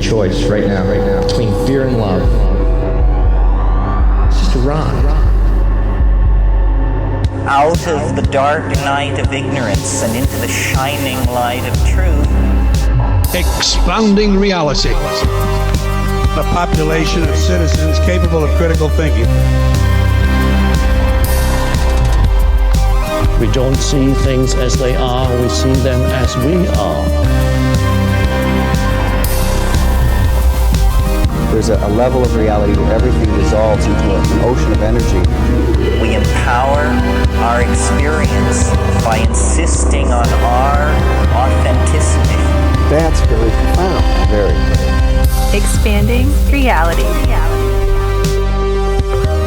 choice right now, between fear and love. It's just a ride. Out of the dark night of ignorance and into the shining light of truth. Expounding reality. A population of citizens capable of critical thinking. We don't see things as they are, we see them as we are. There's a level of reality where everything dissolves into an ocean of energy. We empower our experience by insisting on our authenticity. That's very profound. Very. Expanding reality.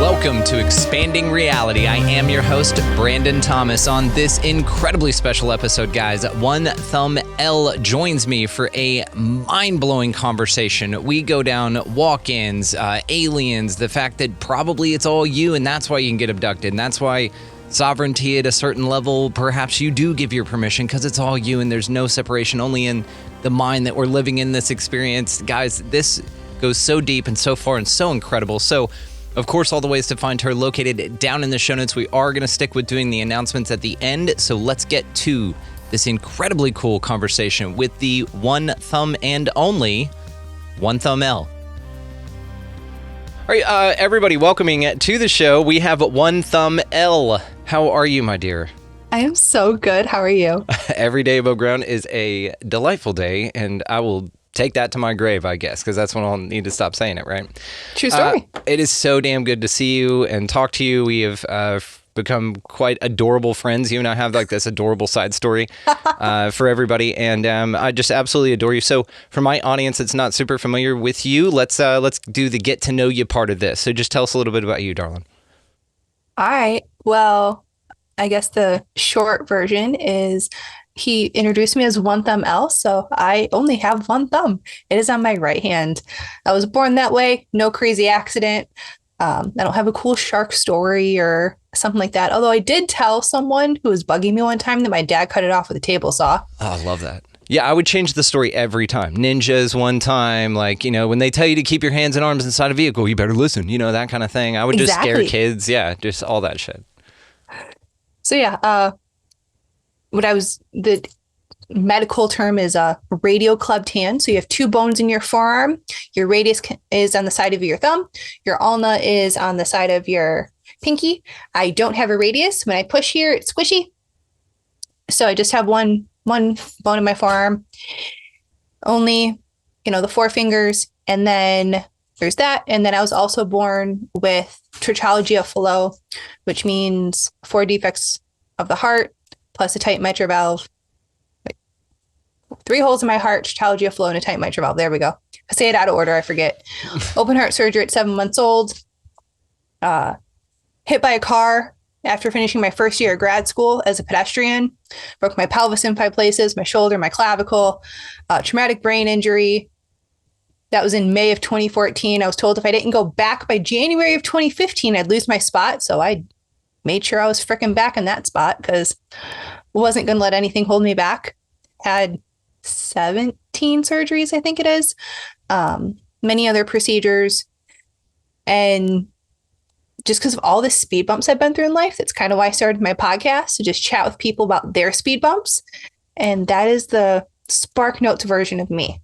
Welcome to Expanding Reality. I am your host, Brandon Thomas. On this incredibly special episode, guys, One Thumb L joins me for a mind-blowing conversation. We go down Walkins, aliens, the fact that probably it's all you and that's why you can get abducted. And that's why sovereignty at a certain level, perhaps you do give your permission because it's all you and there's no separation, only in the mind that we're living in this experience. Guys, this goes so deep and so far and so incredible. So, of course, all the ways to find her located down in the show notes. We are going to stick with doing the announcements at the end, so let's get to this incredibly cool conversation with the One Thumb and only One Thumb L. All right, everybody, welcoming to the show, we have One Thumb L. How are you, my dear? I am so good. How are you? Every day above ground is a delightful day, and I will take that to my grave, I guess, because that's when I'll need to stop saying it, right? True story. It is so damn good to see you and talk to you. We have become quite adorable friends. You and I have like this adorable side story for everybody, and I just absolutely adore you. So for my audience that's not super familiar with you, let's do the get to know you part of this. So just tell us a little bit about you, darling. All right. Well, I guess the short version is he introduced me as One Thumb L, so I only have one thumb. It is on my right hand. I was born that way, no crazy accident. I don't have a cool shark story or something like that, although I did tell someone who was bugging me one time that my dad cut it off with a table saw. Oh, I love that. Yeah, I would change the story every time. Ninjas one time, like, you know, when they tell you to keep your hands and arms inside a vehicle, you better listen, you know, that kind of thing. I would just scare kids. Yeah, just all that shit. So yeah, the medical term is a radial clubbed hand. So you have two bones in your forearm. Your radius is on the side of your thumb. Your ulna is on the side of your pinky. I don't have a radius. When I push here, it's squishy. So I just have one bone in my forearm. Only, the 4 fingers. And then there's that. And then I was also born with trichology of Fallot, which means 4 defects of the heart, plus a tight mitral valve. 3 holes in my heart, trichology of Fallot, and a tight mitral valve. There we go. I say it out of order, I forget. Open heart surgery at 7 months old. Hit by a car after finishing my first year of grad school as a pedestrian. Broke my pelvis in 5 places, my shoulder, my clavicle. Traumatic brain injury. That was in May of 2014. I was told if I didn't go back by January of 2015, I'd lose my spot. So I made sure I was freaking back in that spot because I wasn't going to let anything hold me back. Had 17 surgeries, I think it is. Many other procedures. And just because of all the speed bumps I've been through in life, that's kind of why I started my podcast, to just chat with people about their speed bumps. And that is the Spark Notes version of me.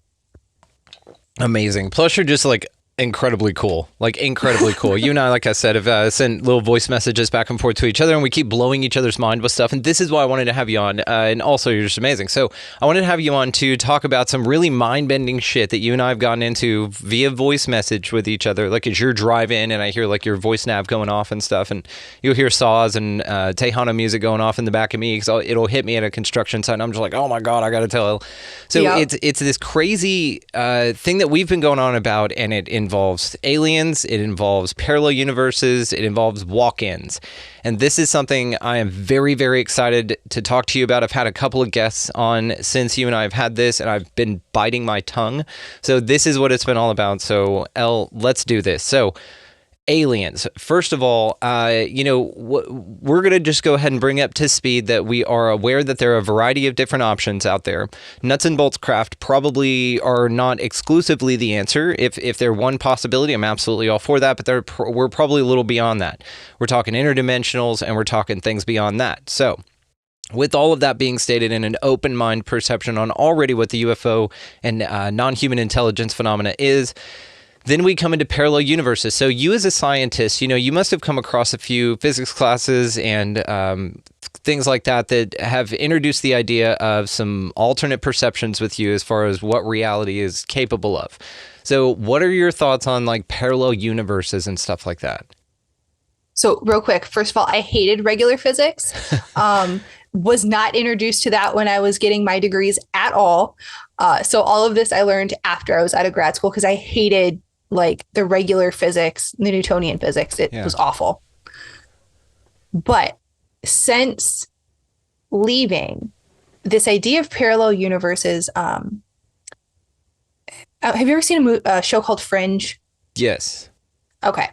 Amazing. Plus, you're just like incredibly cool. You and I, like I said, have sent little voice messages back and forth to each other, and we keep blowing each other's mind with stuff. And this is why I wanted to have you on. And also, you're just amazing. So I wanted to have you on to talk about some really mind-bending shit that you and I have gotten into via voice message with each other. Like as you're driving and I hear like your voice nav going off and stuff, and you'll hear saws and Tejano music going off in the back of me because it'll hit me at a construction site. And I'm just like, oh my God, I got to tell. So it's this crazy thing that we've been going on about, and it involves aliens, it involves parallel universes, it involves walk-ins. And this is something I am very, very excited to talk to you about. I've had a couple of guests on since you and I have had this, and I've been biting my tongue. So this is what it's been all about. So, Elle, let's do this. So, aliens. First of all, we're going to just go ahead and bring up to speed that we are aware that there are a variety of different options out there. Nuts and bolts craft probably are not exclusively the answer. If they're one possibility, I'm absolutely all for that, but we're probably a little beyond that. We're talking interdimensionals, and we're talking things beyond that. So with all of that being stated, in an open mind perception on already what the UFO and non-human intelligence phenomena is, then we come into parallel universes. So you as a scientist, you must have come across a few physics classes and things like that have introduced the idea of some alternate perceptions with you as far as what reality is capable of. So what are your thoughts on like parallel universes and stuff like that? So real quick, first of all, I hated regular physics. Was not introduced to that when I was getting my degrees at all. So all of this I learned after I was out of grad school because I hated like the regular physics, the Newtonian physics. It was awful. But since leaving, this idea of parallel universes, have you ever seen a show called Fringe? Yes. Okay.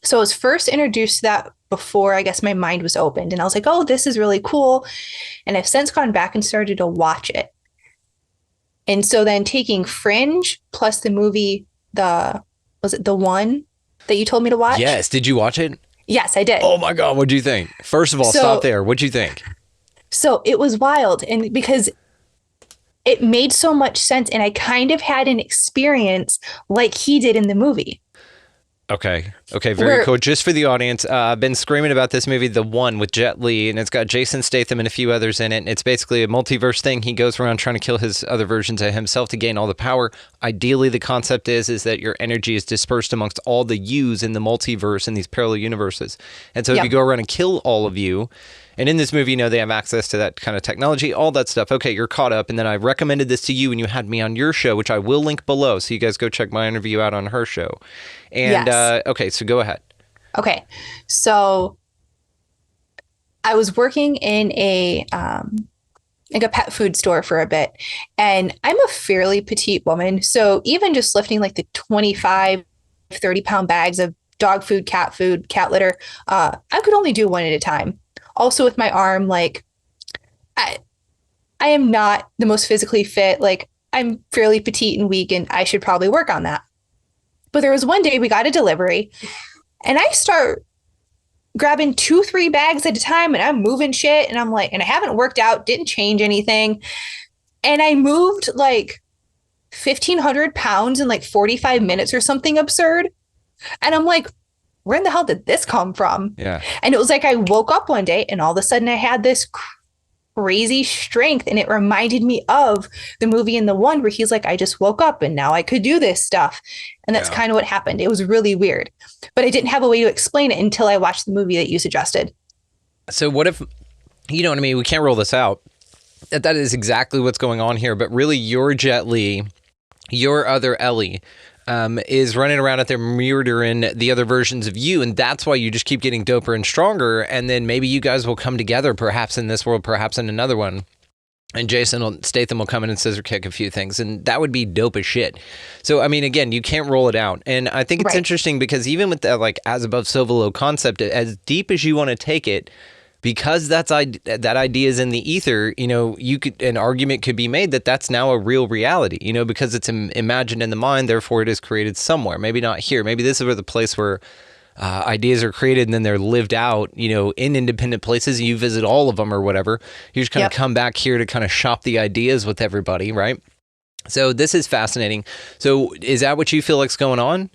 So I was first introduced to that before I guess my mind was opened. And I was like, oh, this is really cool. And I've since gone back and started to watch it. And so then taking Fringe plus the movie, was it the one that you told me to watch? Yes. Did you watch it? Yes, I did. Oh my God. What'd you think? First of all, stop there. What'd you think? So it was wild. And because it made so much sense. And I kind of had an experience like he did in the movie. Okay, very cool. Just for the audience, I've been screaming about this movie, The One, with Jet Li, and it's got Jason Statham and a few others in it. And it's basically a multiverse thing. He goes around trying to kill his other versions of himself to gain all the power. Ideally, the concept is that your energy is dispersed amongst all the yous in the multiverse in these parallel universes. And so if you go around and kill all of you, and in this movie, they have access to that kind of technology, all that stuff. Okay, you're caught up. And then I recommended this to you and you had me on your show, which I will link below. So you guys go check my interview out on her show. And okay, so go ahead. Okay, so I was working in a pet food store for a bit, and I'm a fairly petite woman. So even just lifting like the 25, 30-pound bags of dog food, cat litter, I could only do one at a time. Also with my arm, like I am not the most physically fit. Like I'm fairly petite and weak, and I should probably work on that. But there was one day we got a delivery and I start grabbing 2-3 bags at a time and I'm moving shit. And I'm like, and I haven't worked out, didn't change anything. And I moved like 1,500 pounds in like 45 minutes or something absurd. And I'm like, where in the hell did this come from? Yeah. And it was like I woke up one day and all of a sudden I had this crazy strength, and it reminded me of the movie in The One where he's like, I just woke up and now I could do this stuff. And that's kind of what happened. It was really weird, but I didn't have a way to explain it until I watched the movie that you suggested. So what if, you know what I mean? We can't roll this out. That is exactly what's going on here. But really your Jet Li, your other Ellie, is running around out there murdering the other versions of you, and that's why you just keep getting doper and stronger, and then maybe you guys will come together, perhaps in this world, perhaps in another one, and Statham will come in and scissor kick a few things, and that would be dope as shit. So, I mean, again, you can't roll it out, and I think it's interesting because even with that, like, as above, so below concept, as deep as you want to take it, because that idea is in the ether, an argument could be made that that's now a real reality, because it's imagined in the mind, therefore it is created somewhere. Maybe not here. Maybe this is where the place where ideas are created and then they're lived out, in independent places. You visit all of them or whatever. You just kind of come back here to kind of shop the ideas with everybody, right? So this is fascinating. So is that what you feel like's going on?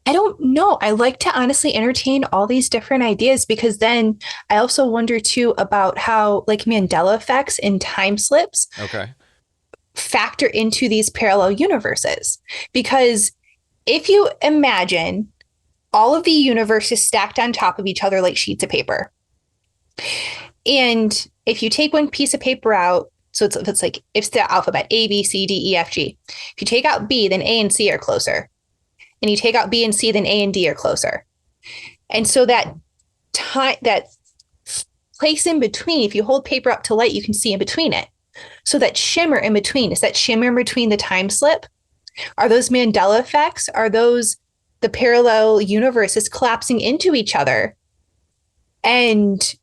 I don't know. I like to honestly entertain all these different ideas, because then I also wonder too about how like Mandela effects and time slips factor into these parallel universes. Because if you imagine all of the universes stacked on top of each other like sheets of paper, and if you take one piece of paper out, so it's like, it's the alphabet A, B, C, D, E, F, G. If you take out B, then A and C are closer. And you take out B and C, then A and D are closer. And so that place in between, if you hold paper up to light, you can see in between it. So that shimmer in between, is that shimmer in between the time slip? Are those Mandela effects? Are those the parallel universes collapsing into each other. And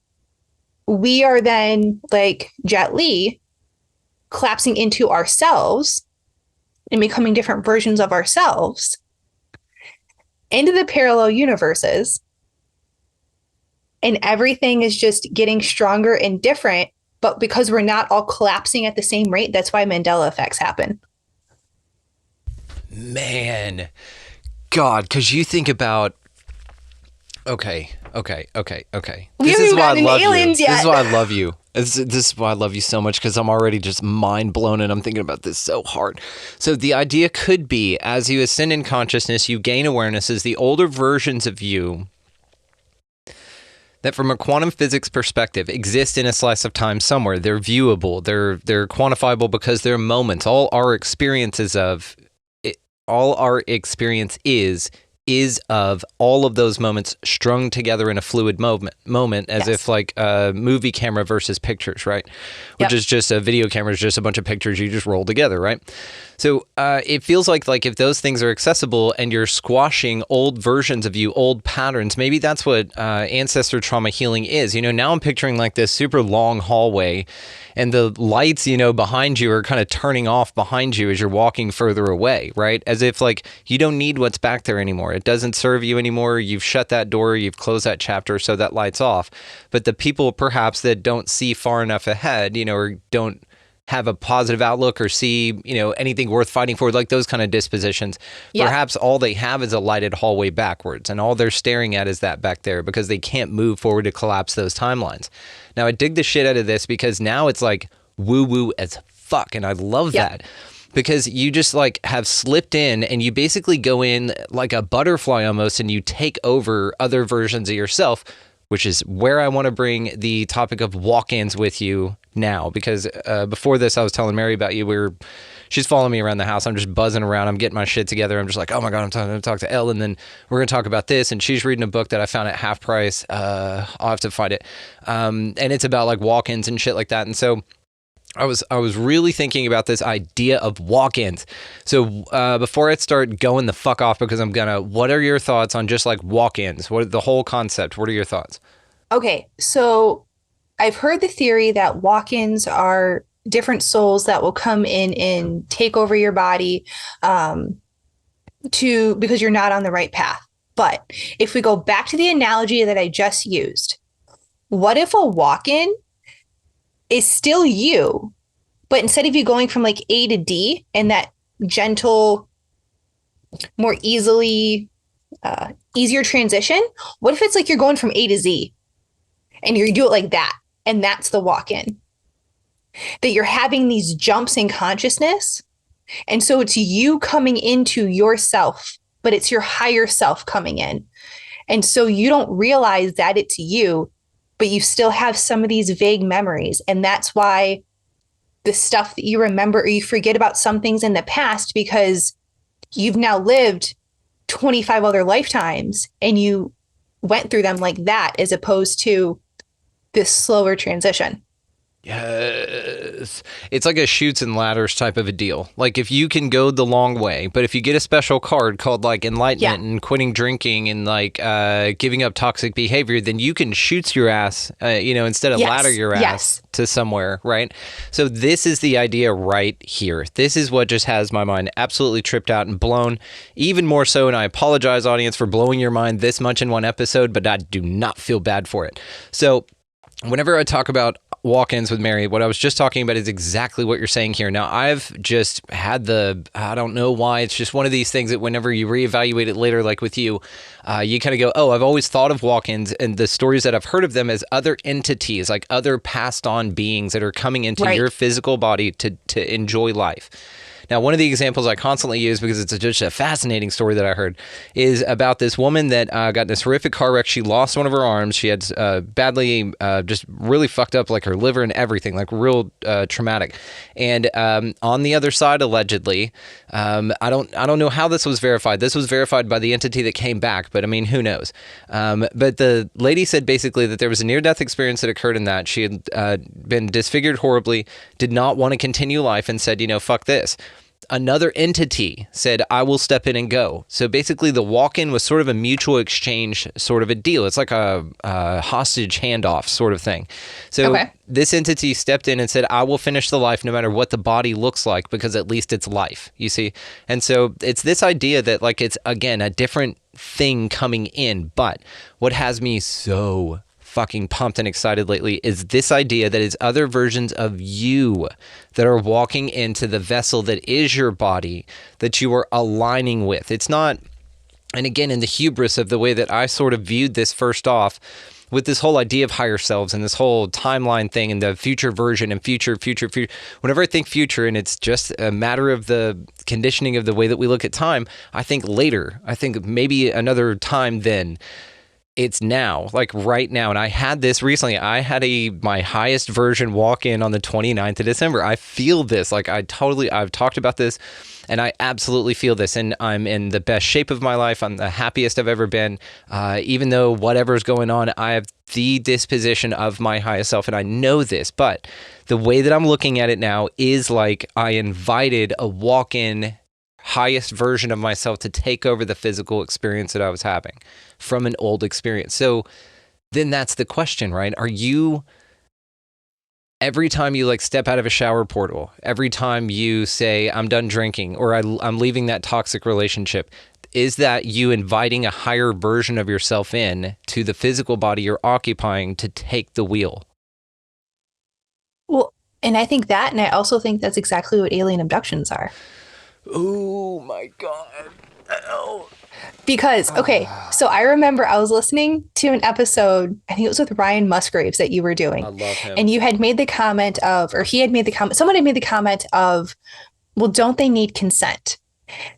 we are then, like Jet Li, collapsing into ourselves and becoming different versions of ourselves into the parallel universes. And everything is just getting stronger and different. But because we're not all collapsing at the same rate, that's why Mandela effects happen. Man, God, because you think about, okay. We This haven't is even why I gotten love you. aliens yet. This is why I love you. This is why I love you so much, because I'm already just mind blown and I'm thinking about this so hard. So the idea could be, as you ascend in consciousness, you gain awarenesses, the older versions of you that from a quantum physics perspective exist in a slice of time somewhere. They're viewable, they're quantifiable because they're moments. All our experience is of all of those moments strung together in a fluid moment as if like a movie camera versus pictures, right? Which is just a video camera is just a bunch of pictures you just roll together, right? So it feels like if those things are accessible and you're squashing old versions of you, old patterns, maybe that's what ancestor trauma healing is. Now I'm picturing like this super long hallway and the lights, behind you are kind of turning off behind you as you're walking further away, right? As if like you don't need what's back there anymore. It doesn't serve you anymore. You've shut that door, you've closed that chapter, so that light's off. But the people perhaps that don't see far enough ahead, or don't have a positive outlook or see, anything worth fighting for, like those kind of dispositions. Yeah. Perhaps all they have is a lighted hallway backwards, and all they're staring at is that back there because they can't move forward to collapse those timelines. Now, I dig the shit out of this because now it's like woo-woo as fuck, and I love that. Because you just like have slipped in and you basically go in like a butterfly almost and you take over other versions of yourself, which is where I want to bring the topic of walk-ins with you now. Because before this, I was telling Mary about you. She's following me around the house. I'm just buzzing around. I'm getting my shit together. I'm just like, oh my God, I'm going to talk to Elle. And then we're going to talk about this. And she's reading a book that I found at half price. I'll have to find it. And it's about like walk-ins and shit like that. And so I was really thinking about this idea of walk-ins. So before I start going the fuck off, because what are your thoughts on just like walk-ins? What the whole concept? What are your thoughts? Okay, so I've heard the theory that walk-ins are different souls that will come in and take over your body because you're not on the right path. But if we go back to the analogy that I just used, what if a walk-in is still you, but instead of you going from like A to D and that gentle, more easier transition, what if it's like you're going from A to Z and you do it like that? And that's the walk-in. That you're having these jumps in consciousness. And so it's you coming into yourself, but it's your higher self coming in. And so you don't realize that it's you, but you still have some of these vague memories. And that's why the stuff that you remember, or you forget about some things in the past because you've now lived 25 other lifetimes and you went through them like that, as opposed to this slower transition. Yes. It's like a chutes and ladders type of a deal. Like if you can go the long way, but if you get a special card called like enlightenment and quitting drinking and like giving up toxic behavior, then you can shoot your ass, instead of ladder your ass to somewhere, right? So this is the idea right here. This is what just has my mind absolutely tripped out and blown, even more so. And I apologize, audience, for blowing your mind this much in one episode, but I do not feel bad for it. So whenever I talk about walk-ins with Mary, what I was just talking about is exactly what you're saying here. Now, I've just had I don't know why, it's just one of these things that whenever you reevaluate it later, like with you, you kind of go, oh, I've always thought of walk-ins and the stories that I've heard of them as other entities, like other passed on beings that are coming into your physical body to enjoy life. Now, one of the examples I constantly use, because it's just a fascinating story that I heard, is about this woman that got in this horrific car wreck. She lost one of her arms. She had badly, just really fucked up, like her liver and everything, like real traumatic. And on the other side, allegedly, I don't know how this was verified. This was verified by the entity that came back, but I mean, who knows? But the lady said basically that there was a near-death experience that occurred in that. She had been disfigured horribly, did not want to continue life, and said, fuck this. another entity said, I will step in and go. So basically the walk-in was sort of a mutual exchange sort of a deal. It's like a hostage handoff sort of thing. So this entity stepped in and said, I will finish the life no matter what the body looks like, because at least it's life, you see? And so it's this idea that like it's, again, a different thing coming in. But what has me so fucking pumped and excited lately is this idea that it's other versions of you that are walking into the vessel that is your body that you are aligning with. It's not, and again, in the hubris of the way that I sort of viewed this first off, with this whole idea of higher selves and this whole timeline thing and the future version and future. Whenever I think future and it's just a matter of the conditioning of the way that we look at time, I think later. I think maybe another time then. It's now, like right now. And I had this recently. I had my highest version walk in on the 29th of December. I feel this. Like I've talked about this and I absolutely feel this. And I'm in the best shape of my life. I'm the happiest I've ever been. Even though whatever's going on, I have the disposition of my highest self. And I know this, but the way that I'm looking at it now is like I invited a walk-in highest version of myself to take over the physical experience that I was having from an old experience. So then that's the question, right? Are you, every time you like step out of a shower portal, every time you say, I'm done drinking, or I'm leaving that toxic relationship, is that you inviting a higher version of yourself in to the physical body you're occupying to take the wheel? Well, and I think that, and I also think that's exactly what alien abductions are. Oh my God. Oh. Because, okay, so I remember I was listening to an episode, I think it was with Ryan Musgraves that you were doing. I love him. And you had made the comment of, or he had made the comment, someone had made the comment of, well, don't they need consent?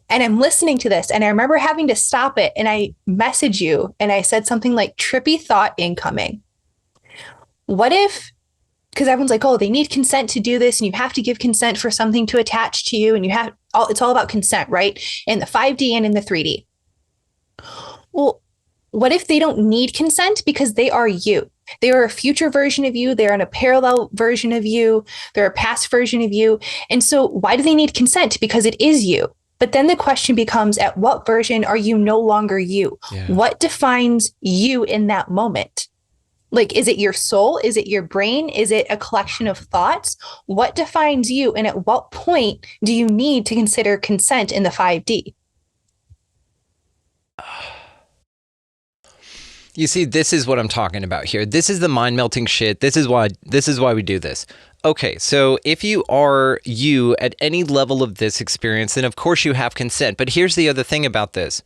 And I'm listening to this and I remember having to stop it. And I messaged you and I said something like, trippy thought incoming. What if, because everyone's like, oh, they need consent to do this and you have to give consent for something to attach to you. And you have, it's all about consent, right? In the 5D and in the 3D. Well, what if they don't need consent because they are you? They are a future version of you. They're in a parallel version of you. They're a past version of you. And so why do they need consent? Because it is you. But then the question becomes, at what version are you no longer you? Yeah. What defines you in that moment? Like, is it your soul? Is it your brain? Is it a collection of thoughts? What defines you? And at what point do you need to consider consent in the 5D? You see, this is what I'm talking about here. This is the mind-melting shit. This is why we do this. Okay, so if you are you at any level of this experience, then of course you have consent. But here's the other thing about this.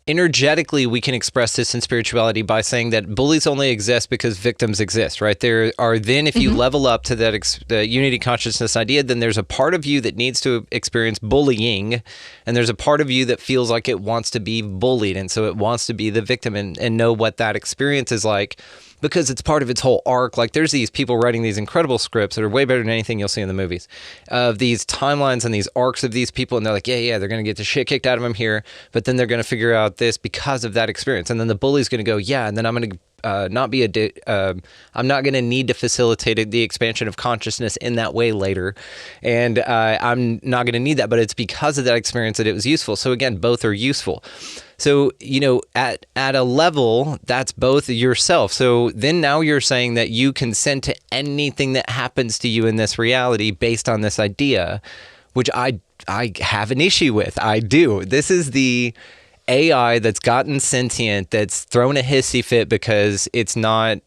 Energetically, we can express this in spirituality by saying that bullies only exist because victims exist, right? There are then, if you level up to that the unity consciousness idea, then there's a part of you that needs to experience bullying, and there's a part of you that feels like it wants to be bullied, and so it wants to be the victim and know what that experience is like, because it's part of its whole arc. Like there's these people writing these incredible scripts that are way better than anything you'll see in the movies, of these timelines and these arcs of these people, and they're like, yeah, they're going to get the shit kicked out of them here, but then they're going to figure out this because of that experience, and then the bully's going to go, yeah, and then I'm going to I'm not going to need to facilitate the expansion of consciousness in that way later, and I'm not going to need that, but it's because of that experience that it was useful. So again, both are useful. So, you know, at a level, that's both yourself. So then now you're saying that you consent to anything that happens to you in this reality based on this idea, which I have an issue with. I do. This is the AI that's gotten sentient, that's thrown a hissy fit because it's not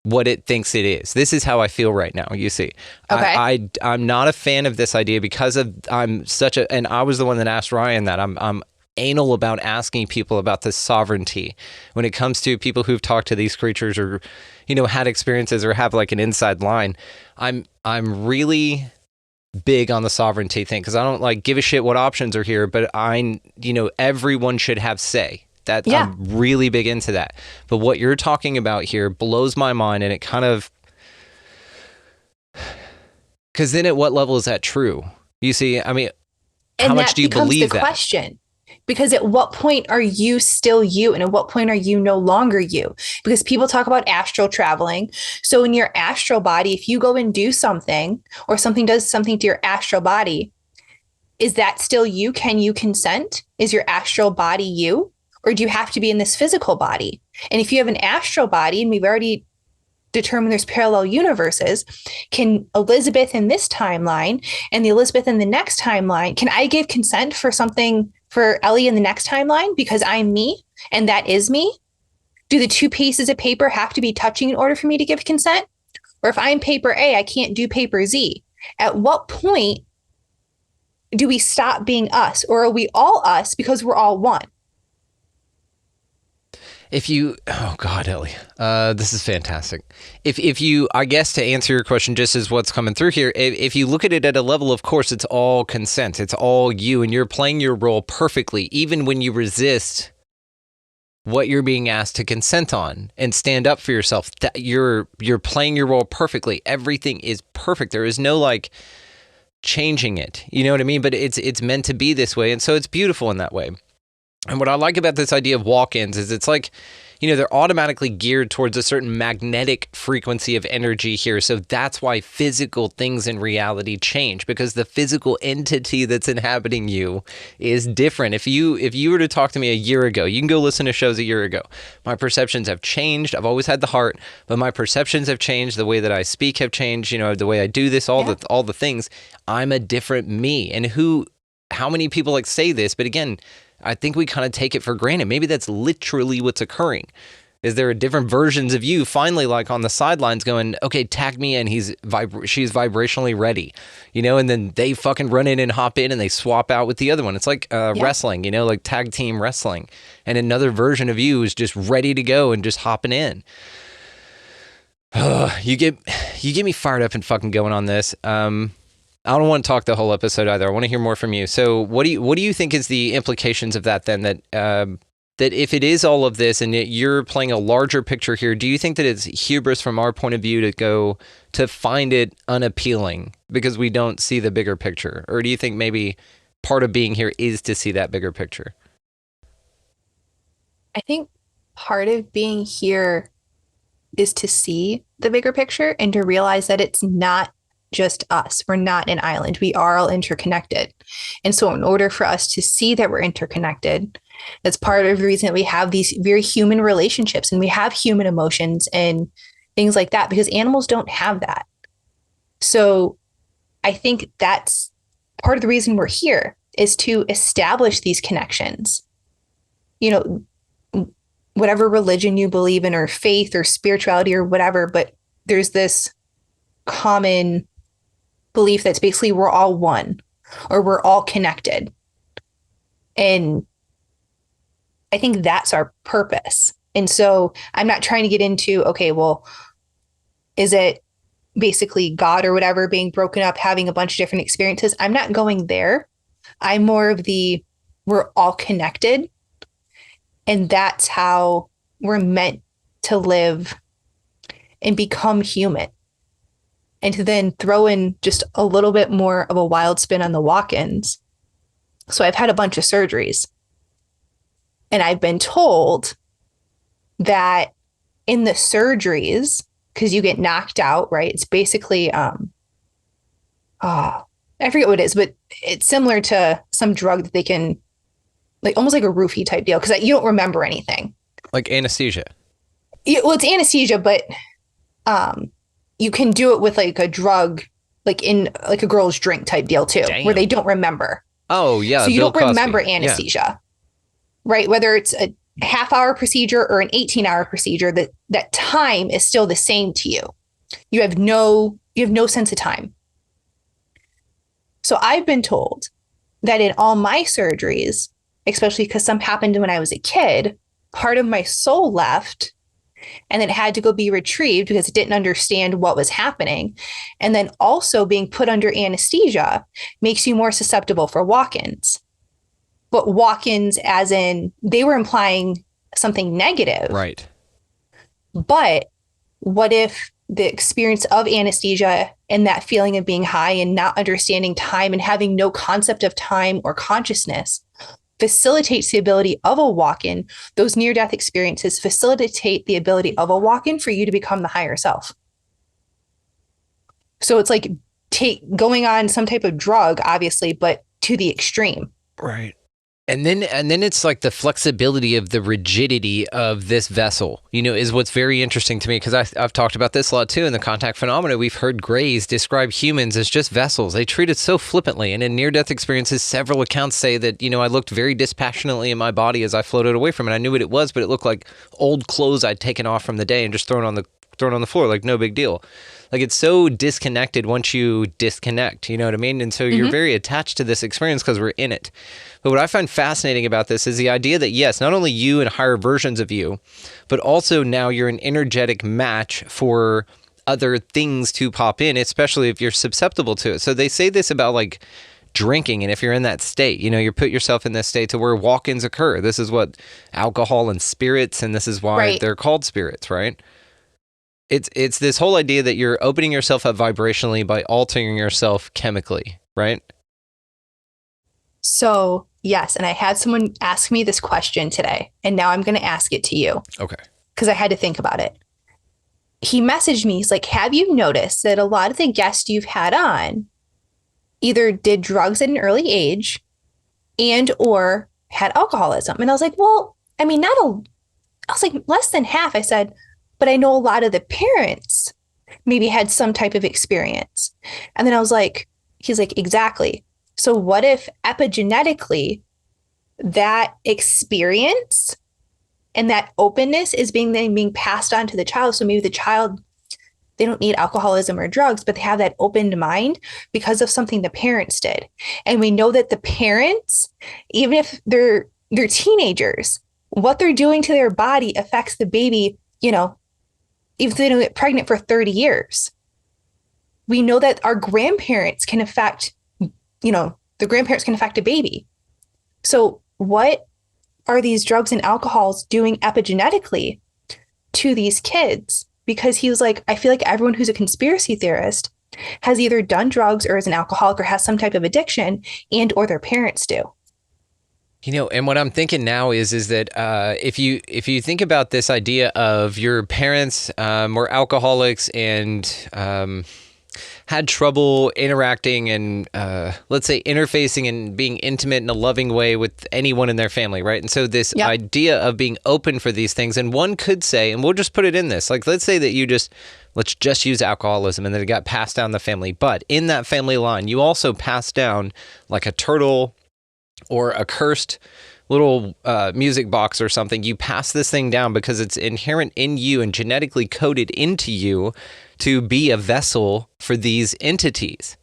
what it thinks it is. This is how I feel right now, you see. Okay. I'm not a fan of this idea because I'm such a, and I was the one that asked Ryan that. I'm anal about asking people about this sovereignty when it comes to people who've talked to these creatures or, you know, had experiences or have like an inside line. I'm really big on the sovereignty thing because I don't like give a shit what options are here, but everyone should have say. That yeah. I'm really big into that. But what you're talking about here blows my mind, and it kind of, because then at what level is that true? You see, I mean, how much do you believe that? And that becomes the question. Because at what point are you still you? And at what point are you no longer you? Because people talk about astral traveling. So in your astral body, if you go and do something or something does something to your astral body, is that still you? Can you consent? Is your astral body you? Or do you have to be in this physical body? And if you have an astral body, and we've already determined there's parallel universes, can Elizabeth in this timeline and the Elizabeth in the next timeline, can I give consent for something for Ellie in the next timeline because I'm me and that is me? Do the two pieces of paper have to be touching in order for me to give consent? Or if I'm paper A, I can't do paper Z. At what point do we stop being us, or are we all us because we're all one? Oh God, Ellie, this is fantastic. If you, I guess to answer your question, just as what's coming through here, if you look at it at a level, of course, it's all consent. It's all you, and you're playing your role perfectly, even when you resist what you're being asked to consent on and stand up for yourself. That you're playing your role perfectly. Everything is perfect. There is no like changing it. You know what I mean? But it's meant to be this way, and so it's beautiful in that way. And what I like about this idea of walk-ins is it's like, you know, they're automatically geared towards a certain magnetic frequency of energy here. So that's why physical things in reality change, because the physical entity that's inhabiting you is different. If you were to talk to me a year ago, you can go listen to shows a year ago. My perceptions have changed. I've always had the heart, but my perceptions have changed. The way that I speak have changed. You know, the way I do this, all the things. I'm a different me. And how many people like say this? But again, I think we kind of take it for granted. Maybe that's literally what's occurring. Is there different versions of you finally like on the sidelines going, okay, tag me in. She's vibrationally ready, you know, and then they fucking run in and hop in and they swap out with the other one. It's like wrestling, you know, like tag team wrestling. And another version of you is just ready to go and just hopping in. You get me fired up and fucking going on this. I don't want to talk the whole episode either. I want to hear more from you. So what do you think is the implications of that then, that if it is all of this and you're playing a larger picture here, do you think that it's hubris from our point of view to find it unappealing because we don't see the bigger picture? Or do you think maybe part of being here is to see that bigger picture? I think part of being here is to see the bigger picture and to realize that it's not just us. We're not an island. We are all interconnected. And so in order for us to see that we're interconnected, that's part of the reason that we have these very human relationships and we have human emotions and things like that, because animals don't have that. So I think that's part of the reason we're here, is to establish these connections. You know, whatever religion you believe in or faith or spirituality or whatever, but there's this common belief that's basically we're all one or we're all connected. And I think that's our purpose. And so I'm not trying to get into, okay, well, is it basically God or whatever being broken up, having a bunch of different experiences? I'm not going there. I'm more of we're all connected. And that's how we're meant to live and become human. And to then throw in just a little bit more of a wild spin on the walk-ins. So I've had a bunch of surgeries. And I've been told that in the surgeries, because you get knocked out, right? It's basically, I forget what it is, but it's similar to some drug that they can, like almost like a roofie type deal, because you don't remember anything. Like anesthesia. Well, it's anesthesia, but you can do it with like a drug, like in like a girl's drink type deal too, where they don't remember. Oh yeah. So you don't remember anesthesia, right? Whether it's a half-hour procedure or an 18-hour procedure, that time is still the same to you. You have no sense of time. So I've been told that in all my surgeries, especially because some happened when I was a kid, part of my soul left and it had to go be retrieved because it didn't understand what was happening. And then also being put under anesthesia makes you more susceptible for walk-ins. But walk-ins as in they were implying something negative. Right. But what if the experience of anesthesia and that feeling of being high and not understanding time and having no concept of time or consciousness facilitates the ability of a walk-in? Those near-death experiences facilitate the ability of a walk-in for you to become the higher self. So it's like going on some type of drug, obviously, but to the extreme. Right. And then it's like the flexibility of the rigidity of this vessel, is what's very interesting to me, because I've talked about this a lot too in the contact phenomena. We've heard Grays describe humans as just vessels. They treat it so flippantly. And in near-death experiences, several accounts say that, I looked very dispassionately in my body as I floated away from it. I knew what it was, but it looked like old clothes I'd taken off from the day and just thrown on the floor, like no big deal. Like, it's so disconnected once you disconnect, you know what I mean? And so you're very attached to this experience because we're in it. But what I find fascinating about this is the idea that, yes, not only you and higher versions of you, but also now you're an energetic match for other things to pop in, especially if you're susceptible to it. So they say this about like drinking, and if you're in that state, you put yourself in this state to where walk-ins occur. This is what alcohol and spirits, and this is why they're called spirits, right? It's this whole idea that you're opening yourself up vibrationally by altering yourself chemically, right? So, yes, and I had someone ask me this question today, and now I'm going to ask it to you. Okay. Because I had to think about it. He messaged me, he's like, have you noticed that a lot of the guests you've had on either did drugs at an early age and or had alcoholism? And I was like, well, I mean, I was like, less than half. I said, but I know a lot of the parents maybe had some type of experience. And then I was like, he's like, exactly. So what if epigenetically that experience and that openness is being passed on to the child? So maybe the child, they don't need alcoholism or drugs, but they have that opened mind because of something the parents did. And we know that the parents, even if they're teenagers, what they're doing to their body affects the baby, even if they don't get pregnant for 30 years. We know that our grandparents can affect, the grandparents can affect a baby. So what are these drugs and alcohols doing epigenetically to these kids? Because he was like, I feel like everyone who's a conspiracy theorist has either done drugs or is an alcoholic or has some type of addiction, and or their parents do. And what I'm thinking now is that if you think about this idea of your parents were alcoholics and had trouble interacting and let's say interfacing and being intimate in a loving way with anyone in their family, right? And so this idea of being open for these things, and one could say, and we'll just put it in this, like let's say that let's just use alcoholism and then it got passed down the family. But in that family line, you also pass down like a turtle or a cursed little music box or something. You pass this thing down because it's inherent in you and genetically coded into you to be a vessel for these entities.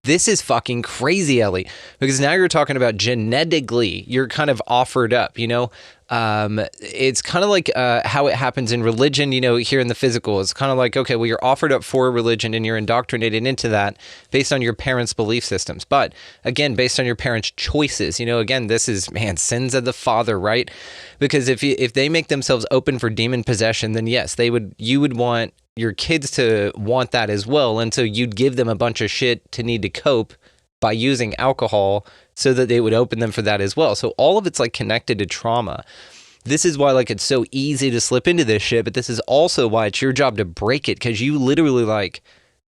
This is fucking crazy, Ellie, because now you're talking about genetically, you're kind of offered up, it's kind of like how it happens in religion, here in the physical. It's kind of like, okay, well, you're offered up for a religion and you're indoctrinated into that based on your parents' belief systems. But again, based on your parents' choices, again, this is, sins of the father, right? Because if they make themselves open for demon possession, then yes, you would want your kids to want that as well. And so you'd give them a bunch of shit to need to cope by using alcohol so that they would open them for that as well. So all of it's like connected to trauma. This is why like it's so easy to slip into this shit, but this is also why it's your job to break it, because you literally like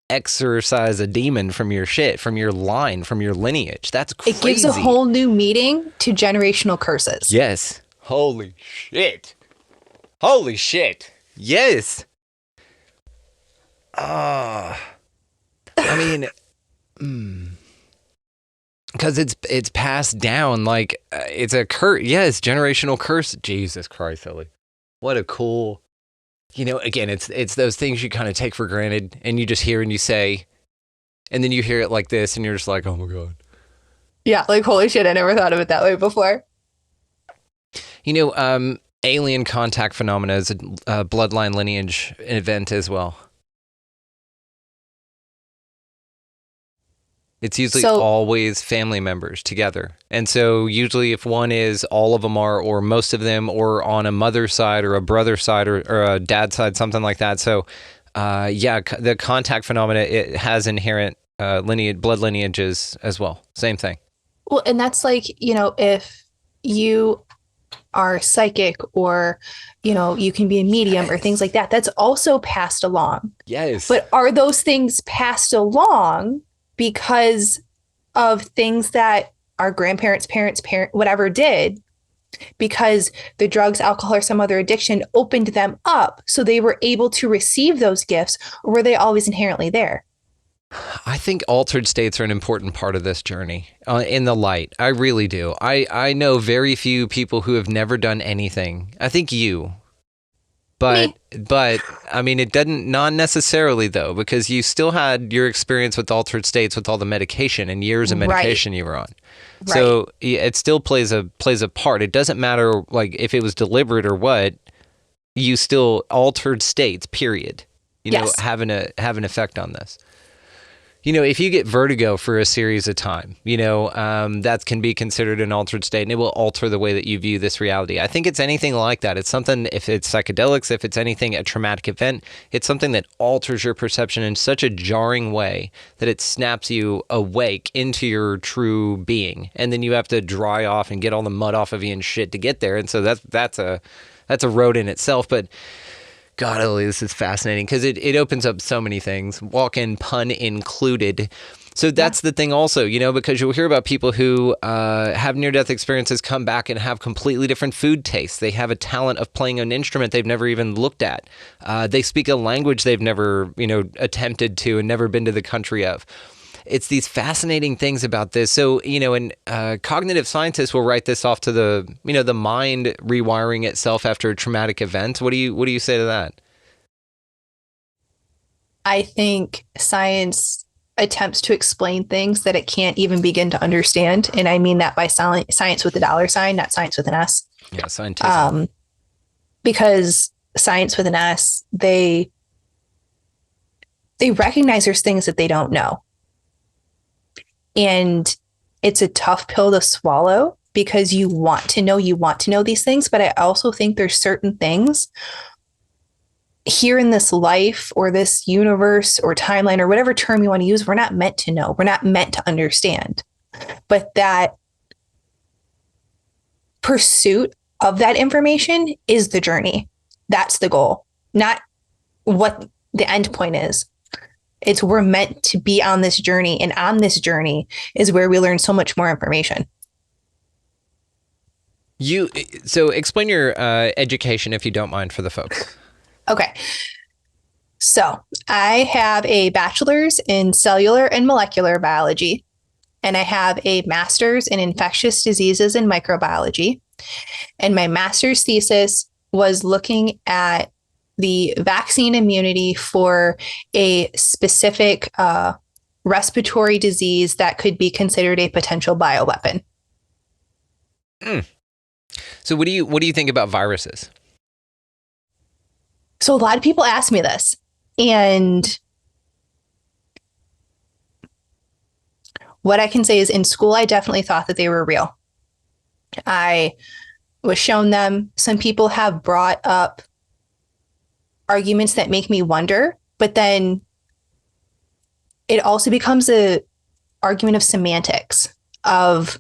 exorcise a demon from your shit, from your line, from your lineage. That's crazy. It gives a whole new meaning to generational curses. Yes. Holy shit. Holy shit. Yes. I mean, because it's passed down like it's a curse. Yes, generational curse. Jesus Christ, Ellie. What a cool, again, it's those things you kind of take for granted and you just hear and you say, and then you hear it like this and you're just like, oh my God. Yeah, like, holy shit, I never thought of it that way before. Alien contact phenomena is a bloodline lineage event as well. It's usually always family members together. And so usually if one is, all of them are, or most of them, or on a mother's side or a brother's side or a dad's side, something like that. So the contact phenomena, it has inherent blood lineages as well. Same thing. Well, and that's like, if you are psychic or, you can be a medium or things like that, that's also passed along. Yes. But are those things passed along because of things that our grandparents, parents, whatever did, because the drugs, alcohol, or some other addiction opened them up so they were able to receive those gifts, or were they always inherently there? I think altered states are an important part of this journey in the light. I really do. I know very few people who have never done anything. I think you. But I mean, it doesn't, not necessarily though, because you still had your experience with altered states with all the medication and years of medication you were on. Right. So it still plays a part. It doesn't matter like if it was deliberate or what, you still altered states, period. You know, have an effect on this. You know, if you get vertigo for a series of time, you know, that can be considered an altered state, and it will alter the way that you view this reality. I think it's anything like that. It's something, if it's psychedelics, if it's anything, a traumatic event, it's something that alters your perception in such a jarring way that it snaps you awake into your true being. And then you have to dry off and get all the mud off of you and shit to get there. And so that's a road in itself. But God, Ellie, this is fascinating because it opens up so many things, walk-in pun included. So that's the thing also, you know, because you'll hear about people who have near-death experiences come back and have completely different food tastes. They have a talent of playing an instrument they've never even looked at. They speak a language they've never, you know, attempted to and never been to the country of. It's these fascinating things about this. So, you know, and cognitive scientists will write this off to the, you know, the mind rewiring itself after a traumatic event. What do you say to that? I think science attempts to explain things that it can't even begin to understand. And I mean that by science with a $, not science with an S. Yeah, scientism. Because science with an S, they recognize there's things that they don't know. And it's a tough pill to swallow because you want to know these things. But I also think there's certain things here in this life or this universe or timeline or whatever term you want to use, we're not meant to know. We're not meant to understand. But that pursuit of that information is the journey. That's the goal, not what the end point is. It's we're meant to be on this journey, and on this journey is where we learn so much more information. So explain your education, if you don't mind, for the folks. Okay. So I have a bachelor's in cellular and molecular biology, and I have a master's in infectious diseases and microbiology. And my master's thesis was looking at the vaccine immunity for a specific respiratory disease that could be considered a potential bioweapon. So what do you think about viruses? So a lot of people ask me this, and what I can say is in school, I definitely thought that they were real. I was shown them. Some people have brought up arguments that make me wonder, but then it also becomes a argument of semantics, of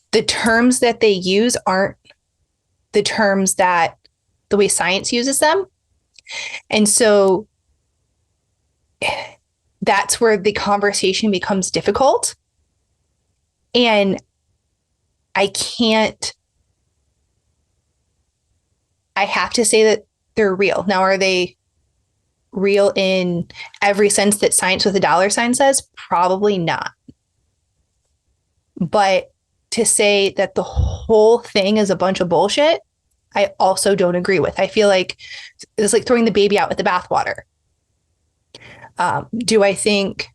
the terms that they use aren't the terms that the way science uses them. And so that's where the conversation becomes difficult. And I have to say that they're real. Now, are they real in every sense that science with a $sign says? Probably not. But to say that the whole thing is a bunch of bullshit, I also don't agree with. I feel like it's like throwing the baby out with the bathwater. Do I think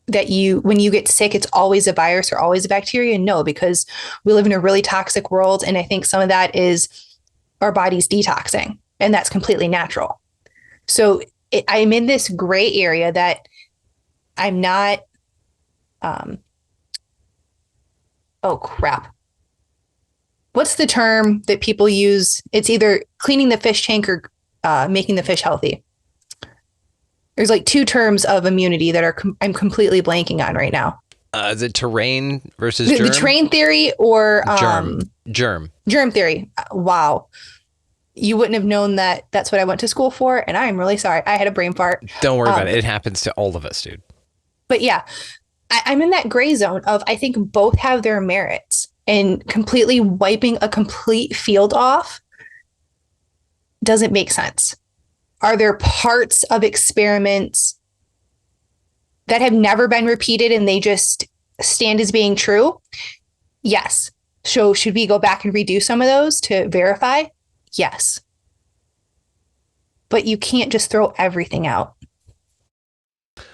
that when you get sick, it's always a virus or always a bacteria? No, because we live in a really toxic world. And I think some of that is our body's detoxing, and that's completely natural. So I'm in this gray area that I'm not, oh crap. What's the term that people use? It's either cleaning the fish tank or making the fish healthy. There's like two terms of immunity that I'm completely blanking on right now. Is it terrain versus germ? The terrain theory or germ theory. Wow. You wouldn't have known that that's what I went to school for. And I'm really sorry. I had a brain fart. Don't worry about it. It happens to all of us, dude. But yeah, I'm in that gray zone of I think both have their merits, and completely wiping a complete field off doesn't make sense. Are there parts of experiments that have never been repeated and they just stand as being true? Yes. So should we go back and redo some of those to verify? Yes. But you can't just throw everything out.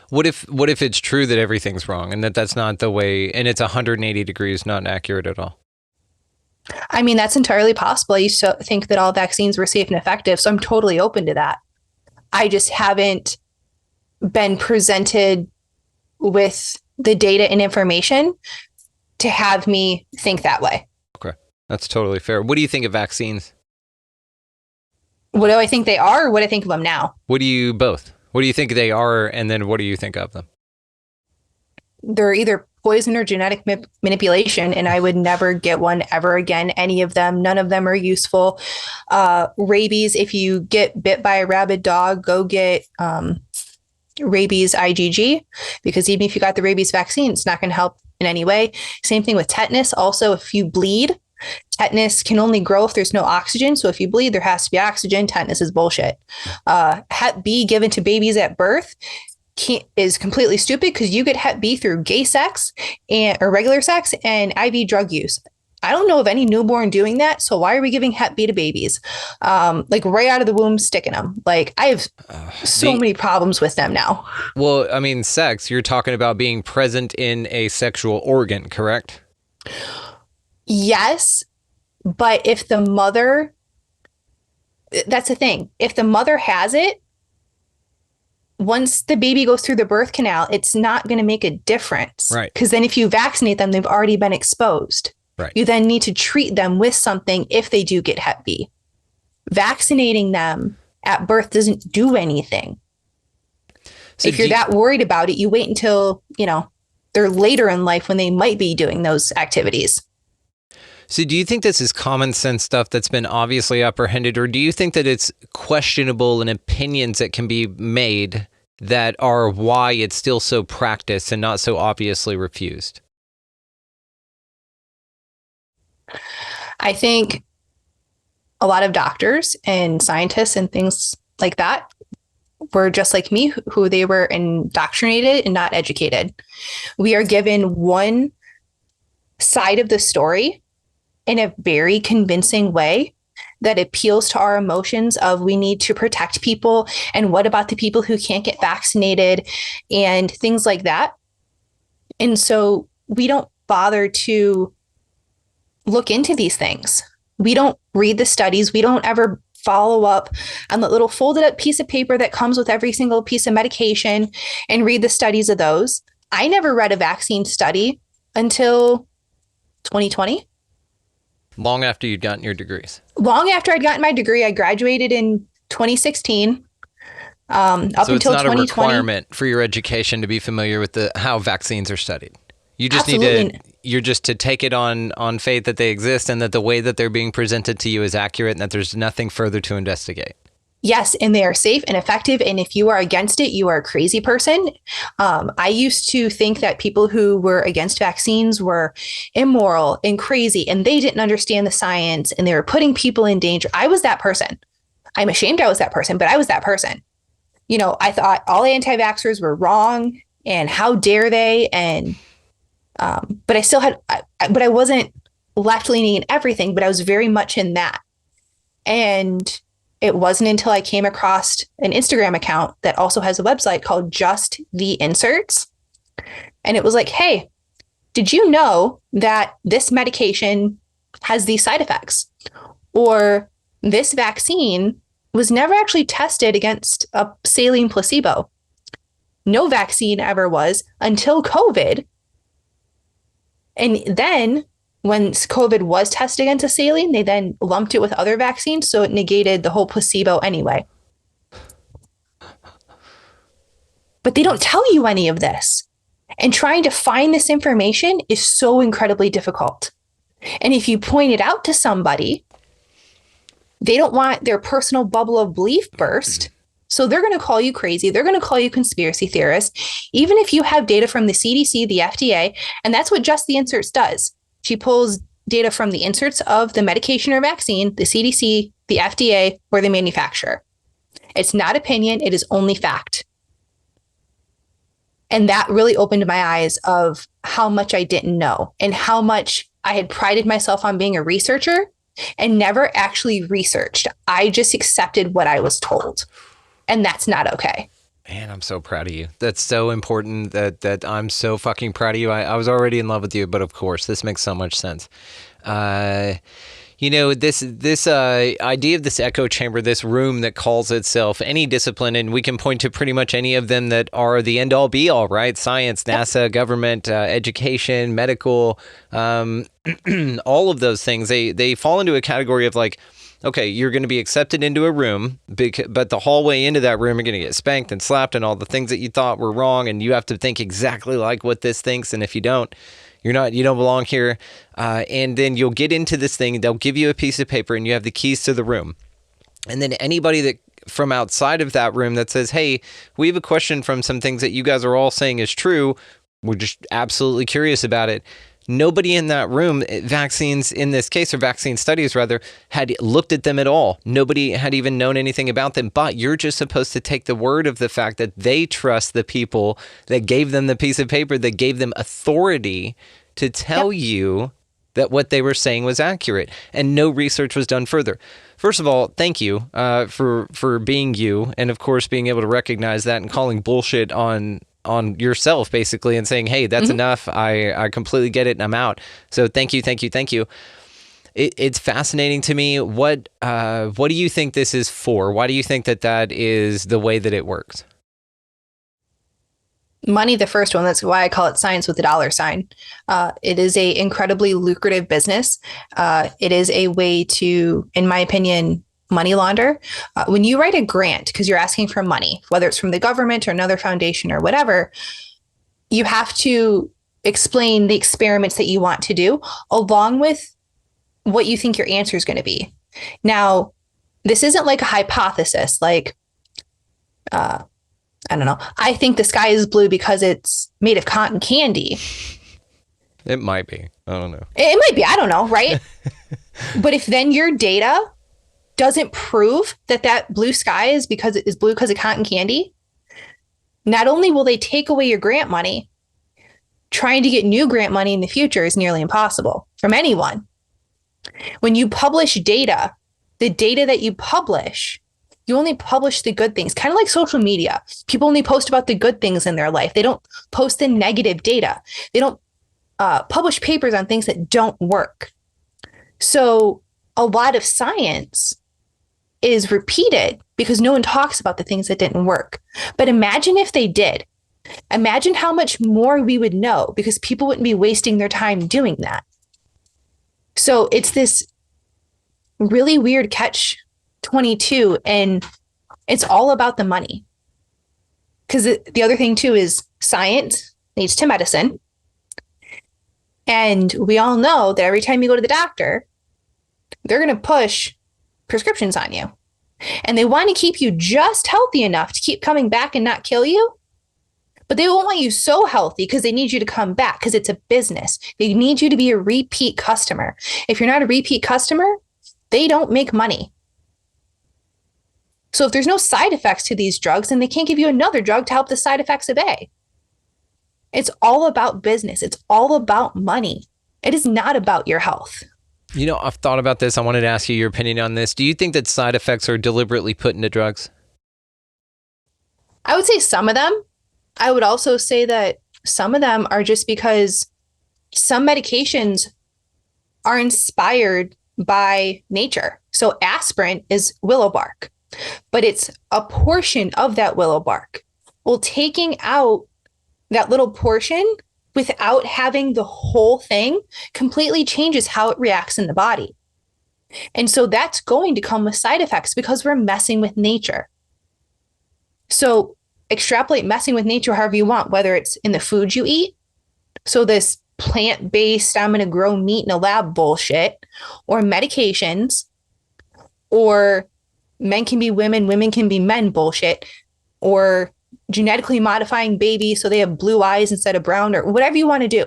What if it's true that everything's wrong and that's not the way, and it's 180 degrees not accurate at all? I mean, that's entirely possible. I used to think that all vaccines were safe and effective, so I'm totally open to that. I just haven't been presented with the data and information to have me think that way. Okay. That's totally fair. What do you think of vaccines? What do I think they are, or what do I think of them now? What do you think they are, and then what do you think of them? They're either poison or genetic manipulation, and I would never get one ever again. Any of them, none of them are useful. Rabies, if you get bit by a rabid dog, go get rabies IgG, because even if you got the rabies vaccine, it's not going to help in any way. Same thing with tetanus. Also, if you bleed, tetanus can only grow if there's no oxygen. So if you bleed, there has to be oxygen. Tetanus is bullshit. Hep B given to babies at birth is completely stupid, because you get Hep B through gay sex or regular sex and IV drug use. I don't know of any newborn doing that. So why are we giving Hep B to babies? Like right out of the womb, sticking them. Like I have so many problems with them now. Well, I mean, sex, you're talking about being present in a sexual organ, correct? Yes. But if the mother, that's the thing. If the mother has it, once the baby goes through the birth canal, it's not going to make a difference. Right. Because then if you vaccinate them, they've already been exposed. Right. You then need to treat them with something if they do get Hep B. Vaccinating them at birth doesn't do anything. So if you're that worried about it, you wait until, they're later in life when they might be doing those activities. So do you think this is common sense stuff that's been obviously apprehended, or do you think that it's questionable and opinions that can be made that are why it's still so practiced and not so obviously refused? I think a lot of doctors and scientists and things like that were just like me, who they were indoctrinated and not educated. We are given one side of the story in a very convincing way that appeals to our emotions of we need to protect people, and what about the people who can't get vaccinated and things like that. And so we don't bother to look into these things. We don't read the studies. We don't ever follow up on the little folded up piece of paper that comes with every single piece of medication and read the studies of those. I never read a vaccine study until 2020. Long after you'd gotten your degrees. Long after I'd gotten my degree. I graduated in 2016. Up so it's until not 2020. A requirement for your education to be familiar with how vaccines are studied. You just Absolutely. need to, you're just to take it on faith that they exist and that the way that they're being presented to you is accurate and that there's nothing further to investigate. Yes, and they are safe and effective. And if you are against it, you are a crazy person. I used to think that people who were against vaccines were immoral and crazy, and they didn't understand the science and they were putting people in danger. I was that person. I'm ashamed I was that person, but I was that person. I thought all anti-vaxxers were wrong and how dare they? And but I still had, but I wasn't left leaning in everything, but I was very much in that. And it wasn't until I came across an Instagram account that also has a website called Just the Inserts. And it was like, hey, did you know that this medication has these side effects? Or this vaccine was never actually tested against a saline placebo. No vaccine ever was until COVID. And then when COVID was tested against a saline, they then lumped it with other vaccines, so it negated the whole placebo anyway. But they don't tell you any of this. And trying to find this information is so incredibly difficult. And if you point it out to somebody, they don't want their personal bubble of belief burst. So they're going to call you crazy. They're going to call you conspiracy theorist, even if you have data from the CDC, the FDA, and that's what Just the Inserts does. She pulls data from the inserts of the medication or vaccine, the CDC, the FDA, or the manufacturer. It's not opinion. It is only fact. And that really opened my eyes of how much I didn't know and how much I had prided myself on being a researcher and never actually researched. I just accepted what I was told. And that's not okay. Man, I'm so proud of you. That's so important that I'm so fucking proud of you. I was already in love with you, but of course, this makes so much sense. This idea of this echo chamber, this room that calls itself any discipline, and we can point to pretty much any of them that are the end all be all, right? Science, NASA, government, education, medical, all of those things, they fall into a category of like, okay, you're going to be accepted into a room, but the hallway into that room, you're going to get spanked and slapped and all the things that you thought were wrong, and you have to think exactly like what this thinks, and if you don't, you don't belong here. And then you'll get into this thing, they'll give you a piece of paper, and you have the keys to the room. And then anybody that from outside of that room that says, hey, we have a question from some things that you guys are all saying is true, we're just absolutely curious about it. Nobody in that room, vaccines in this case, or vaccine studies rather, had looked at them at all. Nobody had even known anything about them, but you're just supposed to take the word of the fact that they trust the people that gave them the piece of paper, that gave them authority to tell you that what they were saying was accurate, and no research was done further. First of all, thank you for being you, and of course being able to recognize that and calling bullshit on yourself basically and saying, hey, that's enough. I completely get it and I'm out. So thank you. It's fascinating to me. What do you think this is for? Why do you think that is the way that it works? Money, the first one. That's why I call it science with a dollar sign. It is a incredibly lucrative business. It is a way to, in my opinion, money launder. When you write a grant, because you're asking for money, whether it's from the government or another foundation or whatever, you have to explain the experiments that you want to do along with what you think your answer is going to be. Now, this isn't like a hypothesis, like, I don't know, I think the sky is blue because it's made of cotton candy. It might be. I don't know. It might be. I don't know, right? But if then your data doesn't prove that blue sky is because it is blue because of cotton candy, not only will they take away your grant money, trying to get new grant money in the future is nearly impossible from anyone. When you publish data, the data that you publish, you only publish the good things, kind of like social media. People only post about the good things in their life. They don't post the negative data. They don't publish papers on things that don't work. So a lot of science is repeated because no one talks about the things that didn't work. But imagine if they did. Imagine how much more we would know because people wouldn't be wasting their time doing that. So it's this really weird catch-22, and it's all about the money. Because the other thing too is science leads to medicine. And we all know that every time you go to the doctor, they're going to push prescriptions on you. And they want to keep you just healthy enough to keep coming back and not kill you. But they won't want you so healthy because they need you to come back because it's a business. They need you to be a repeat customer. If you're not a repeat customer, they don't make money. So if there's no side effects to these drugs, then they can't give you another drug to help the side effects obey. It's all about business. It's all about money. It is not about your health. You know, I've thought about this. I wanted to ask you your opinion on this. Do you think that side effects are deliberately put into drugs? I would say some of them. I would also say that some of them are just because some medications are inspired by nature. So aspirin is willow bark, but it's a portion of that willow bark. Well, taking out that little portion without having the whole thing completely changes how it reacts in the body. And so that's going to come with side effects because we're messing with nature. So extrapolate messing with nature however you want, whether it's in the food you eat. So this plant-based, I'm going to grow meat in a lab bullshit, or medications, or men can be women, women can be men bullshit, or genetically modifying babies so they have blue eyes instead of brown, or whatever you want to do.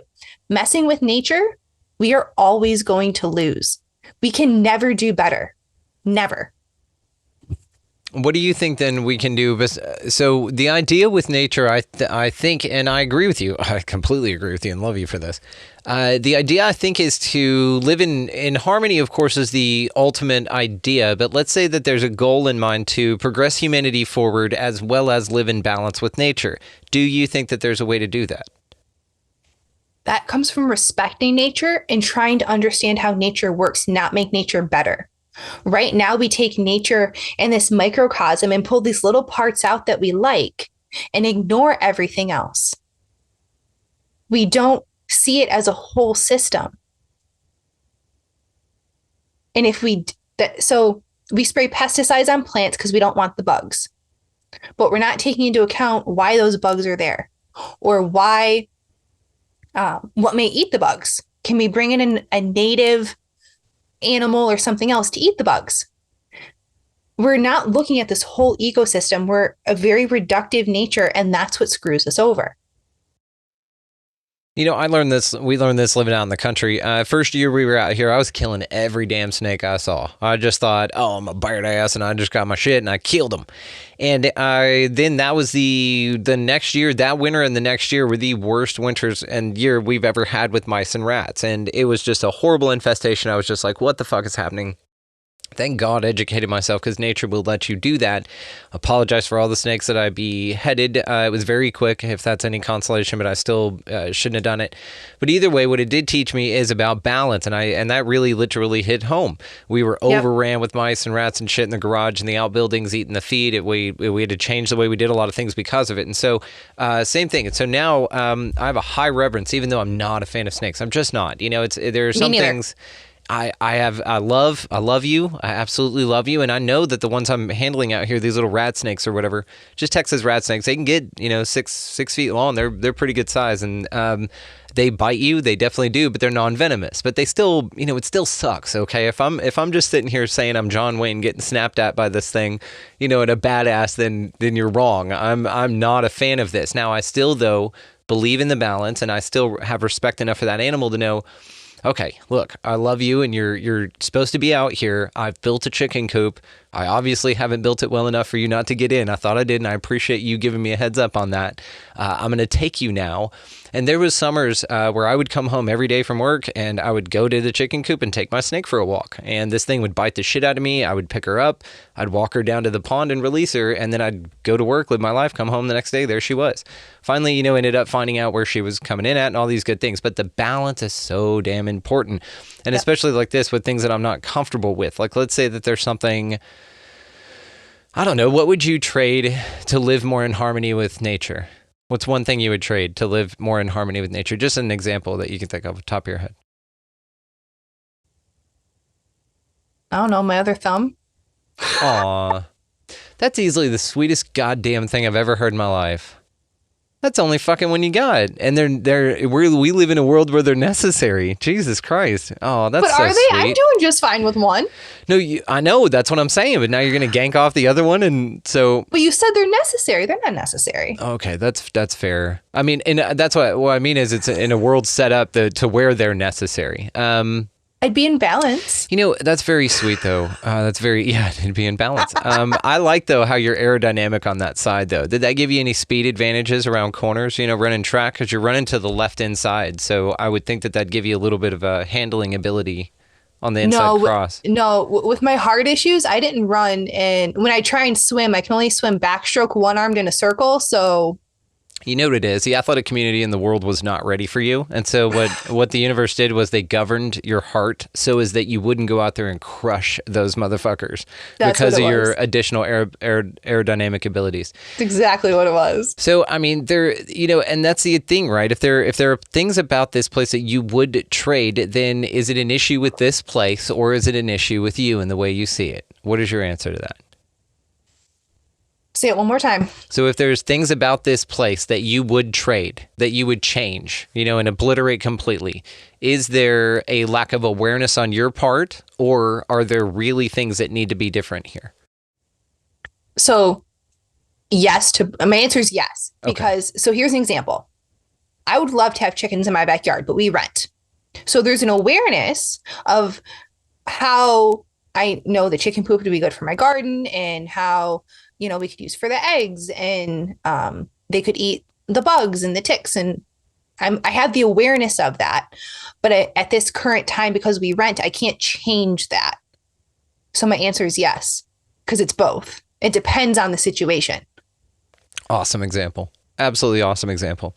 Messing with nature, we are always going to lose. We can never do better. Never. What do you think then we can do? So the idea with nature, I think, and I agree with you. I completely agree with you and love you for this. The idea, I think, is to live in harmony, of course, is the ultimate idea. But let's say that there's a goal in mind to progress humanity forward as well as live in balance with nature. Do you think that there's a way to do that? That comes from respecting nature and trying to understand how nature works, not make nature better. Right now, we take nature in this microcosm and pull these little parts out that we like and ignore everything else. We don't see it as a whole system. And so we spray pesticides on plants because we don't want the bugs, but we're not taking into account why those bugs are there, or why, what may eat the bugs. Can we bring in a native animal or something else to eat the bugs? We're not looking at this whole ecosystem. We're a very reductive nature, and that's what screws us over. You know, we learned this living out in the country. First year we were out here, I was killing every damn snake I saw. I just thought, oh, I'm a bird ass, and I just got my shit, and I killed them. And then that was the next year, that winter and the next year were the worst winters and year we've ever had with mice and rats. And it was just a horrible infestation. I was just like, what the fuck is happening? Thank God I educated myself, because nature will let you do that. Apologize for all the snakes that I beheaded. It was very quick, if that's any consolation, but I still shouldn't have done it. But either way, what it did teach me is about balance, and that really literally hit home. We were overran with mice and rats and shit in the garage and the outbuildings eating the feed. We had to change the way we did a lot of things because of it. And so same thing. And so now I have a high reverence, even though I'm not a fan of snakes. I'm just not. You know, there are some things... I love you. I absolutely love you. And I know that the ones I'm handling out here, these little rat snakes or whatever, just Texas rat snakes, they can get, 6 feet long. They're pretty good size. And they bite you. They definitely do, but they're non-venomous. But they still, it still sucks. Okay. If I'm just sitting here saying I'm John Wayne getting snapped at by this thing, and a badass, then you're wrong. I'm not a fan of this. Now, I still, though, believe in the balance, and I still have respect enough for that animal to know, okay, look, I love you, and you're supposed to be out here. I've built a chicken coop. I obviously haven't built it well enough for you not to get in. I thought I did, and I appreciate you giving me a heads up on that. I'm going to take you now. And there was summers where I would come home every day from work, and I would go to the chicken coop and take my snake for a walk. And this thing would bite the shit out of me. I would pick her up. I'd walk her down to the pond and release her, and then I'd go to work, live my life, come home the next day. There she was. Finally, ended up finding out where she was coming in at and all these good things. But the balance is so damn important. And especially like this with things that I'm not comfortable with. Like, let's say that there's something... I don't know. What would you trade to live more in harmony with nature? What's one thing you would trade to live more in harmony with nature? Just an example that you can think of off the top of your head. I don't know, my other thumb. Aw. That's easily the sweetest goddamn thing I've ever heard in my life. That's only fucking when you got. And we live in a world where they're necessary. Jesus Christ. Oh, that's so sweet. But are they? I'm doing just fine with one. No, I know. That's what I'm saying. But now you're going to gank off the other one. And so. But you said they're necessary. They're not necessary. Okay, that's fair. I mean, and that's what I mean is it's in a world set up to where they're necessary. I'd be in balance. That's very sweet, though. It'd be in balance. I like, though, how you're aerodynamic on that side, though. Did that give you any speed advantages around corners, running track? Because you're running to the left inside. So I would think that'd give you a little bit of a handling ability on the inside cross. With my heart issues, I didn't run. And when I try and swim, I can only swim backstroke, one-armed in a circle. So... You know what it is? The athletic community in the world was not ready for you. And so what the universe did was they governed your heart so as that you wouldn't go out there and crush those motherfuckers because of your additional aerodynamic abilities. That's exactly what it was. So, I mean, and that's the thing, right? If there are things about this place that you would trade, then is it an issue with this place or is it an issue with you and the way you see it? What is your answer to that? Say it one more time. So if there's things about this place that you would trade, that you would change, and obliterate completely, is there a lack of awareness on your part, or are there really things that need to be different here? So yes, my answer is yes, Okay. because so here's an example. I would love to have chickens in my backyard, but we rent. So there's an awareness of how I know the chicken poop would be good for my garden, and how, we could use for the eggs, and they could eat the bugs and the ticks. And I have the awareness of that. But at this current time, because we rent, I can't change that. So my answer is yes, because it's both. It depends on the situation. Awesome example. Absolutely awesome example.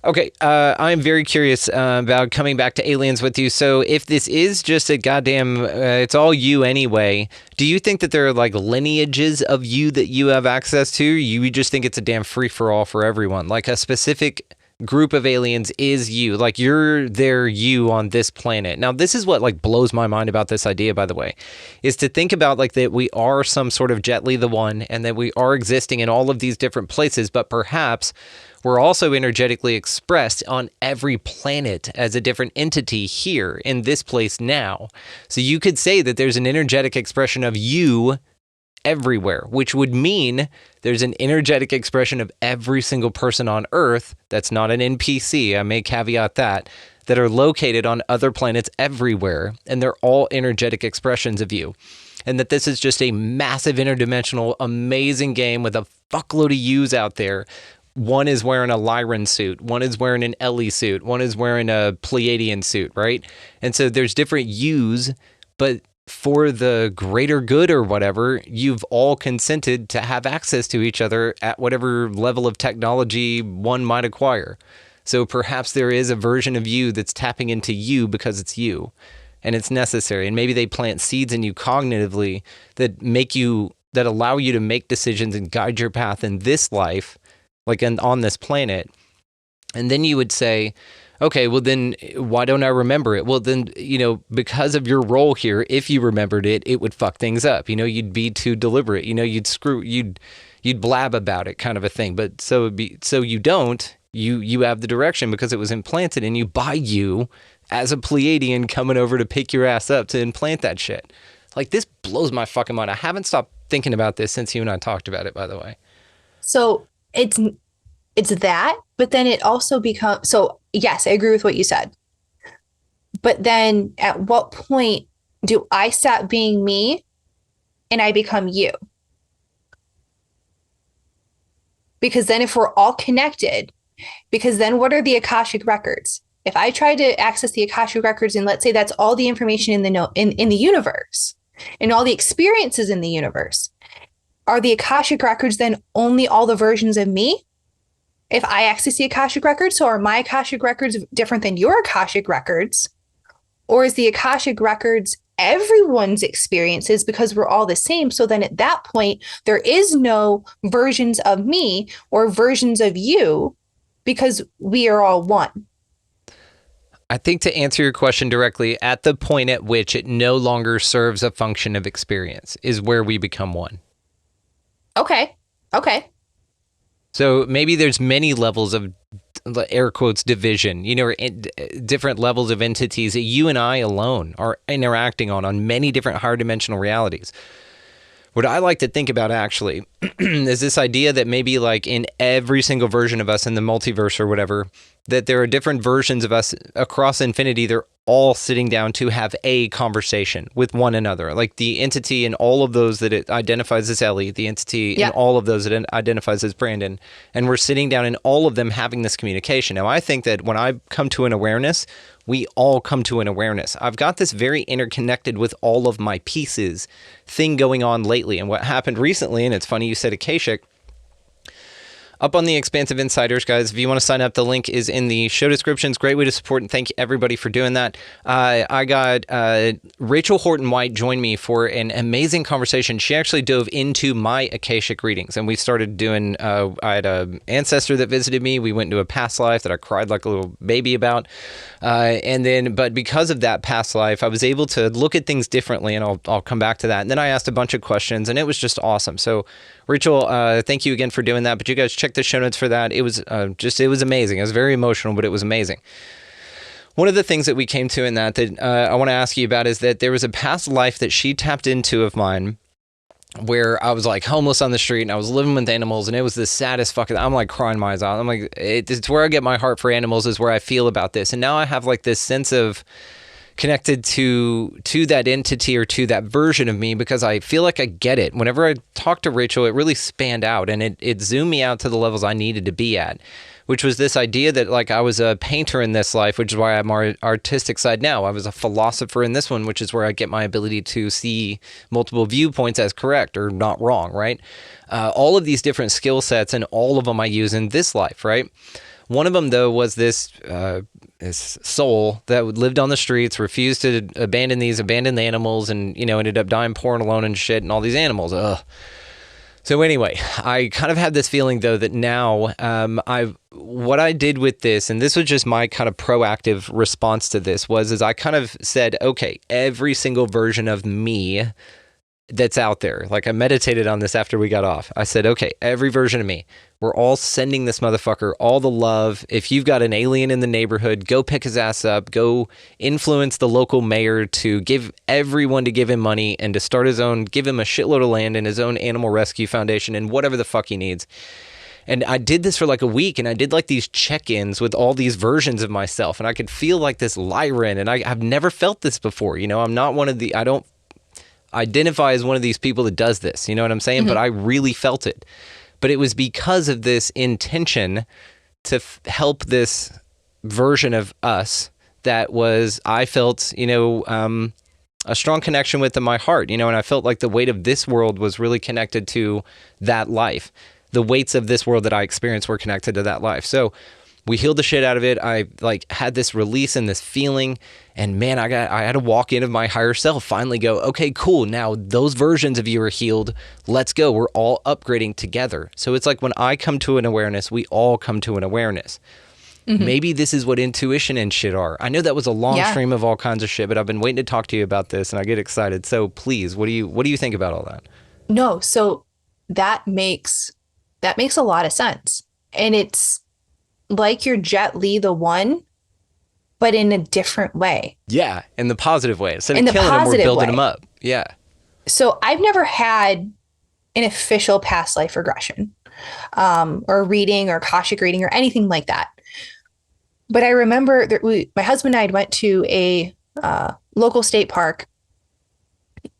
Okay, I'm very curious about coming back to aliens with you. So if this is just a goddamn, it's all you anyway, do you think that there are like lineages of you that you have access to? You just think it's a damn free-for-all for everyone? Like a specific group of aliens is you, like you're there, you on this planet. Now this is what like blows my mind about this idea, by the way, is to think about like that we are some sort of Jet Li the One, and that we are existing in all of these different places, but perhaps we're also energetically expressed on every planet as a different entity here in this place now. So you could say that there's an energetic expression of you everywhere, which would mean there's an energetic expression of every single person on Earth that's not an NPC, I may caveat that are located on other planets everywhere, and they're all energetic expressions of you. And that this is just a massive interdimensional, amazing game with a fuckload of yous out there. One is wearing a Lyran suit, one is wearing an Ellie suit, one is wearing a Pleiadian suit, right? And so there's different yous, but for the greater good or whatever, you've all consented to have access to each other at whatever level of technology one might acquire. So perhaps there is a version of you that's tapping into you because it's you and it's necessary. And maybe they plant seeds in you cognitively that that allow you to make decisions and guide your path in this life, like on this planet. And then you would say, okay, well then why don't I remember it? Well then, because of your role here, if you remembered it, it would fuck things up. You'd be too deliberate. You'd blab about it, kind of a thing. But so you don't. You have the direction because it was implanted in you by you as a Pleiadian coming over to pick your ass up to implant that shit. Like, this blows my fucking mind. I haven't stopped thinking about this since you and I talked about it, by the way. So it's that, but then it also becomes, so yes, I agree with what you said. But then at what point do I stop being me and I become you? Because then if we're all connected, because then what are the Akashic records? If I try to access the Akashic records, and let's say that's all the information in the universe and all the experiences in the universe, are the Akashic records then only all the versions of me? If I access the Akashic records, so are my Akashic records different than your Akashic records? Or is the Akashic records everyone's experiences because we're all the same? So then at that point, there is no versions of me or versions of you because we are all one. I think to answer your question directly, at the point at which it no longer serves a function of experience is where we become one. Okay. So maybe there's many levels of, air quotes, division, or different levels of entities that you and I alone are interacting on many different higher dimensional realities. What I like to think about actually is this idea that maybe like in every single version of us in the multiverse or whatever, that there are different versions of us across infinity. They're all sitting down to have a conversation with one another. Like the entity in all of those that it identifies as Ellie, the entity in all of those that it identifies as Brandon. And we're sitting down and all of them having this communication. Now, I think that when I come to an awareness, we all come to an awareness. I've got this very interconnected with all of my pieces thing going on lately. And what happened recently, and it's funny you said Akashic, up on the Expansive Insiders, guys, if you want to sign up, the link is in the show descriptions. Great way to support, and thank you everybody for doing that. I got Rachel Horton-White joined me for an amazing conversation. She actually dove into my Akashic readings, and we started doing, I had an ancestor that visited me. We went into a past life that I cried like a little baby about. But because of that past life, I was able to look at things differently, and I'll come back to that. And then I asked a bunch of questions, and it was just awesome. So Rachel, thank you again for doing that. But you guys check the show notes for that. It was it was amazing. It was very emotional, but it was amazing. One of the things that we came to in that I want to ask you about is that there was a past life that she tapped into of mine where I was like homeless on the street and I was living with animals, and it was the saddest fucking, I'm like crying my eyes out. I'm like, it's where I get my heart for animals, is where I feel about this. And now I have like this sense of connected to that entity, or to that version of me, because I feel like I get it. Whenever I talked to Rachel, it really spanned out, and it zoomed me out to the levels I needed to be at, which was this idea that like I was a painter in this life, which is why I'm our artistic side now. I was a philosopher in this one, which is where I get my ability to see multiple viewpoints as correct or not wrong, right? All of these different skill sets, and all of them I use in this life, right? One of them, though, was this soul that lived on the streets, refused to abandon the animals, and, you know, ended up dying pouring alone and shit, and all these animals. Ugh. So anyway, I kind of had this feeling, though, that now what I did with this, and this was just my kind of proactive response to this, is I kind of said, okay, every single version of me that's out there, like I meditated on this after we got off. I said, okay, every version of me, we're all sending this motherfucker all the love. If you've got an alien in the neighborhood, go pick his ass up, go influence the local mayor to give everyone to give him money and to start his own, give him a shitload of land and his own animal rescue foundation and whatever the fuck he needs. And I did this for like a week, and I did like these check-ins with all these versions of myself, and I could feel like this Lyran, and I've never felt this before. You know, I'm not one of the, I don't identify as one of these people that does this, you know what I'm saying? Mm-hmm. But I really felt it. But it was because of this intention to help this version of us that was, I felt, you know, a strong connection with in my heart, you know, and I felt like the weight of this world was really connected to that life. The weights of this world that I experienced were connected to that life. So we healed the shit out of it. I like had this release and this feeling, and man, I had a walk in of my higher self, finally go, okay, cool. Now those versions of you are healed. Let's go. We're all upgrading together. So it's like when I come to an awareness, we all come to an awareness. Mm-hmm. Maybe this is what intuition and shit are. I know that was a long stream of all kinds of shit, but I've been waiting to talk to you about this, and I get excited. So please, what do you think about all that? No, so that makes a lot of sense. And it's like you're Jet Li the one, but in a different way. Yeah, in the positive way. Instead of killing him, we're building him up. Yeah. So I've never had an official past life regression, or reading or Akashic reading or anything like that. But I remember that my husband and I went to a local state park,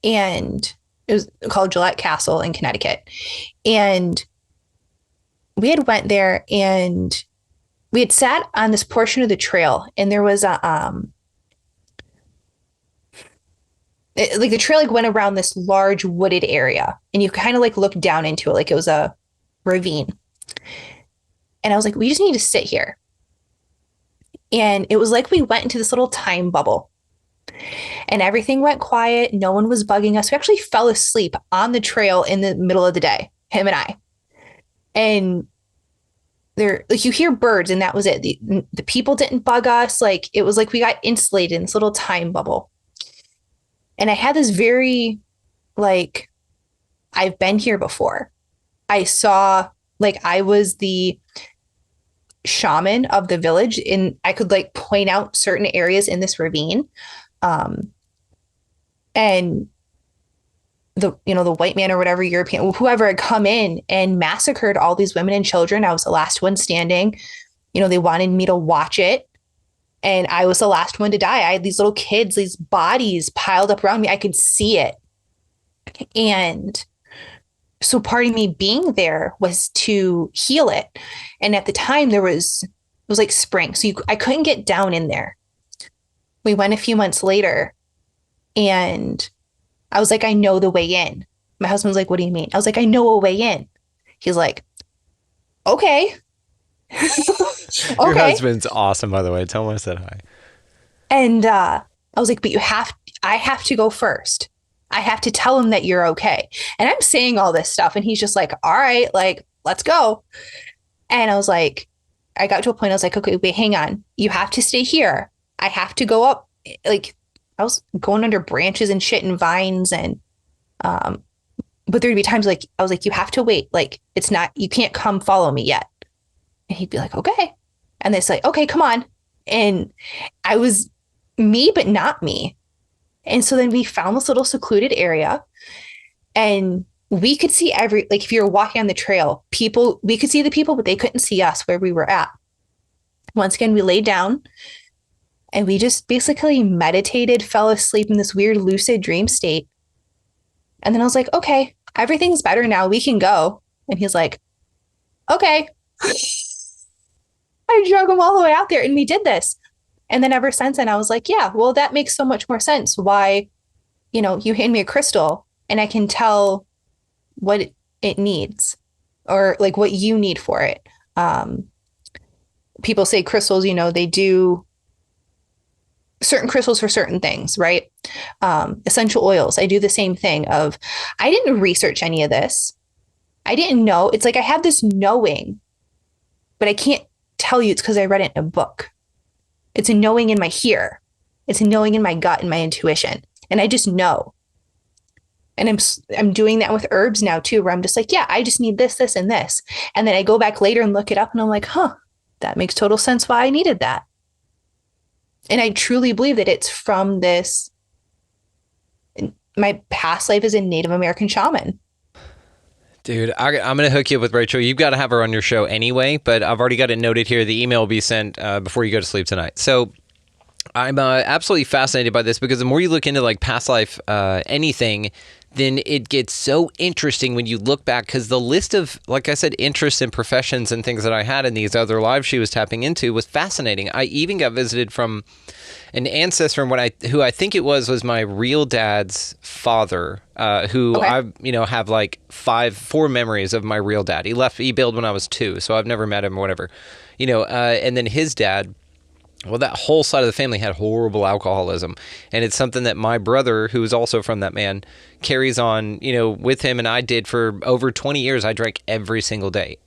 and it was called Gillette Castle in Connecticut. And we had went there, and we had sat on this portion of the trail, and there was a, like the trail like went around this large wooded area, and you kind of like looked down into it like it was a ravine. And I was like, we just need to sit here. And it was like we went into this little time bubble, and everything went quiet. No one was bugging us. We actually fell asleep on the trail in the middle of the day, him and I. And there, like, you hear birds, and that was it. The people didn't bug us. Like, it was like we got insulated in this little time bubble. And I had this very, like, I've been here before. I saw, like, I was the shaman of the village, and I could like point out certain areas in this ravine. And the white man or whatever, European, whoever had come in and massacred all these women and children. I was the last one standing. You know, they wanted me to watch it, and I was the last one to die. I had these little kids, these bodies piled up around me. I could see it. And so part of me being there was to heal it. And at the time it was like spring. So I couldn't get down in there. We went a few months later, and I was like, I know the way in. My husband was like, what do you mean? I was like, I know a way in. He's like, okay. Your husband's awesome, by the way. Tell him I said hi. And I was like, but I have to go first. I have to tell him that you're okay. And I'm saying all this stuff, and he's just like, all right, like, let's go. And I was like, I got to a point, I was like, okay, wait, hang on. You have to stay here. I have to go up. Like, I was going under branches and shit and vines, and but there'd be times like I was like, you have to wait. Like, it's not, you can't come follow me yet. And he'd be like, okay. And they'd say, okay, come on. And I was me, but not me. And so then we found this little secluded area, and we could see like if you were walking on the trail, we could see the people, but they couldn't see us where we were at. Once again, we laid down and we just basically meditated, fell asleep in this weird lucid dream state. And then I was like, okay, everything's better now. We can go. And he's like, okay. I drug him all the way out there and we did this. And then ever since then, I was like, yeah, well, that makes so much more sense. Why, you hand me a crystal and I can tell what it needs or like what you need for it. People say crystals, they do certain crystals for certain things, right? Essential oils. I do the same thing I didn't research any of this. I didn't know. It's like I have this knowing, but I can't tell you it's because I read it in a book. It's a knowing in my here. It's a knowing in my gut and my intuition. And I just know. And I'm doing that with herbs now too, where I'm just like, yeah, I just need this, this, and this. And then I go back later and look it up and I'm like, that makes total sense why I needed that. And I truly believe that it's from my past life as a Native American shaman. Dude, I'm going to hook you up with Rachel. You've got to have her on your show anyway, but I've already got it noted here. The email will be sent before you go to sleep tonight. So I'm absolutely fascinated by this because the more you look into like past life anything, then it gets so interesting when you look back because the list of, like I said, interests and professions and things that I had in these other lives she was tapping into was fascinating. I even got visited from an ancestor, who I think it was my real dad's father, who okay. I have like four memories of my real dad. He bailed when I was 2, so I've never met him or whatever, and then his dad. Well, that whole side of the family had horrible alcoholism, and it's something that my brother, who is also from that man, carries on, with him, and I did for over 20 years. I drank every single day,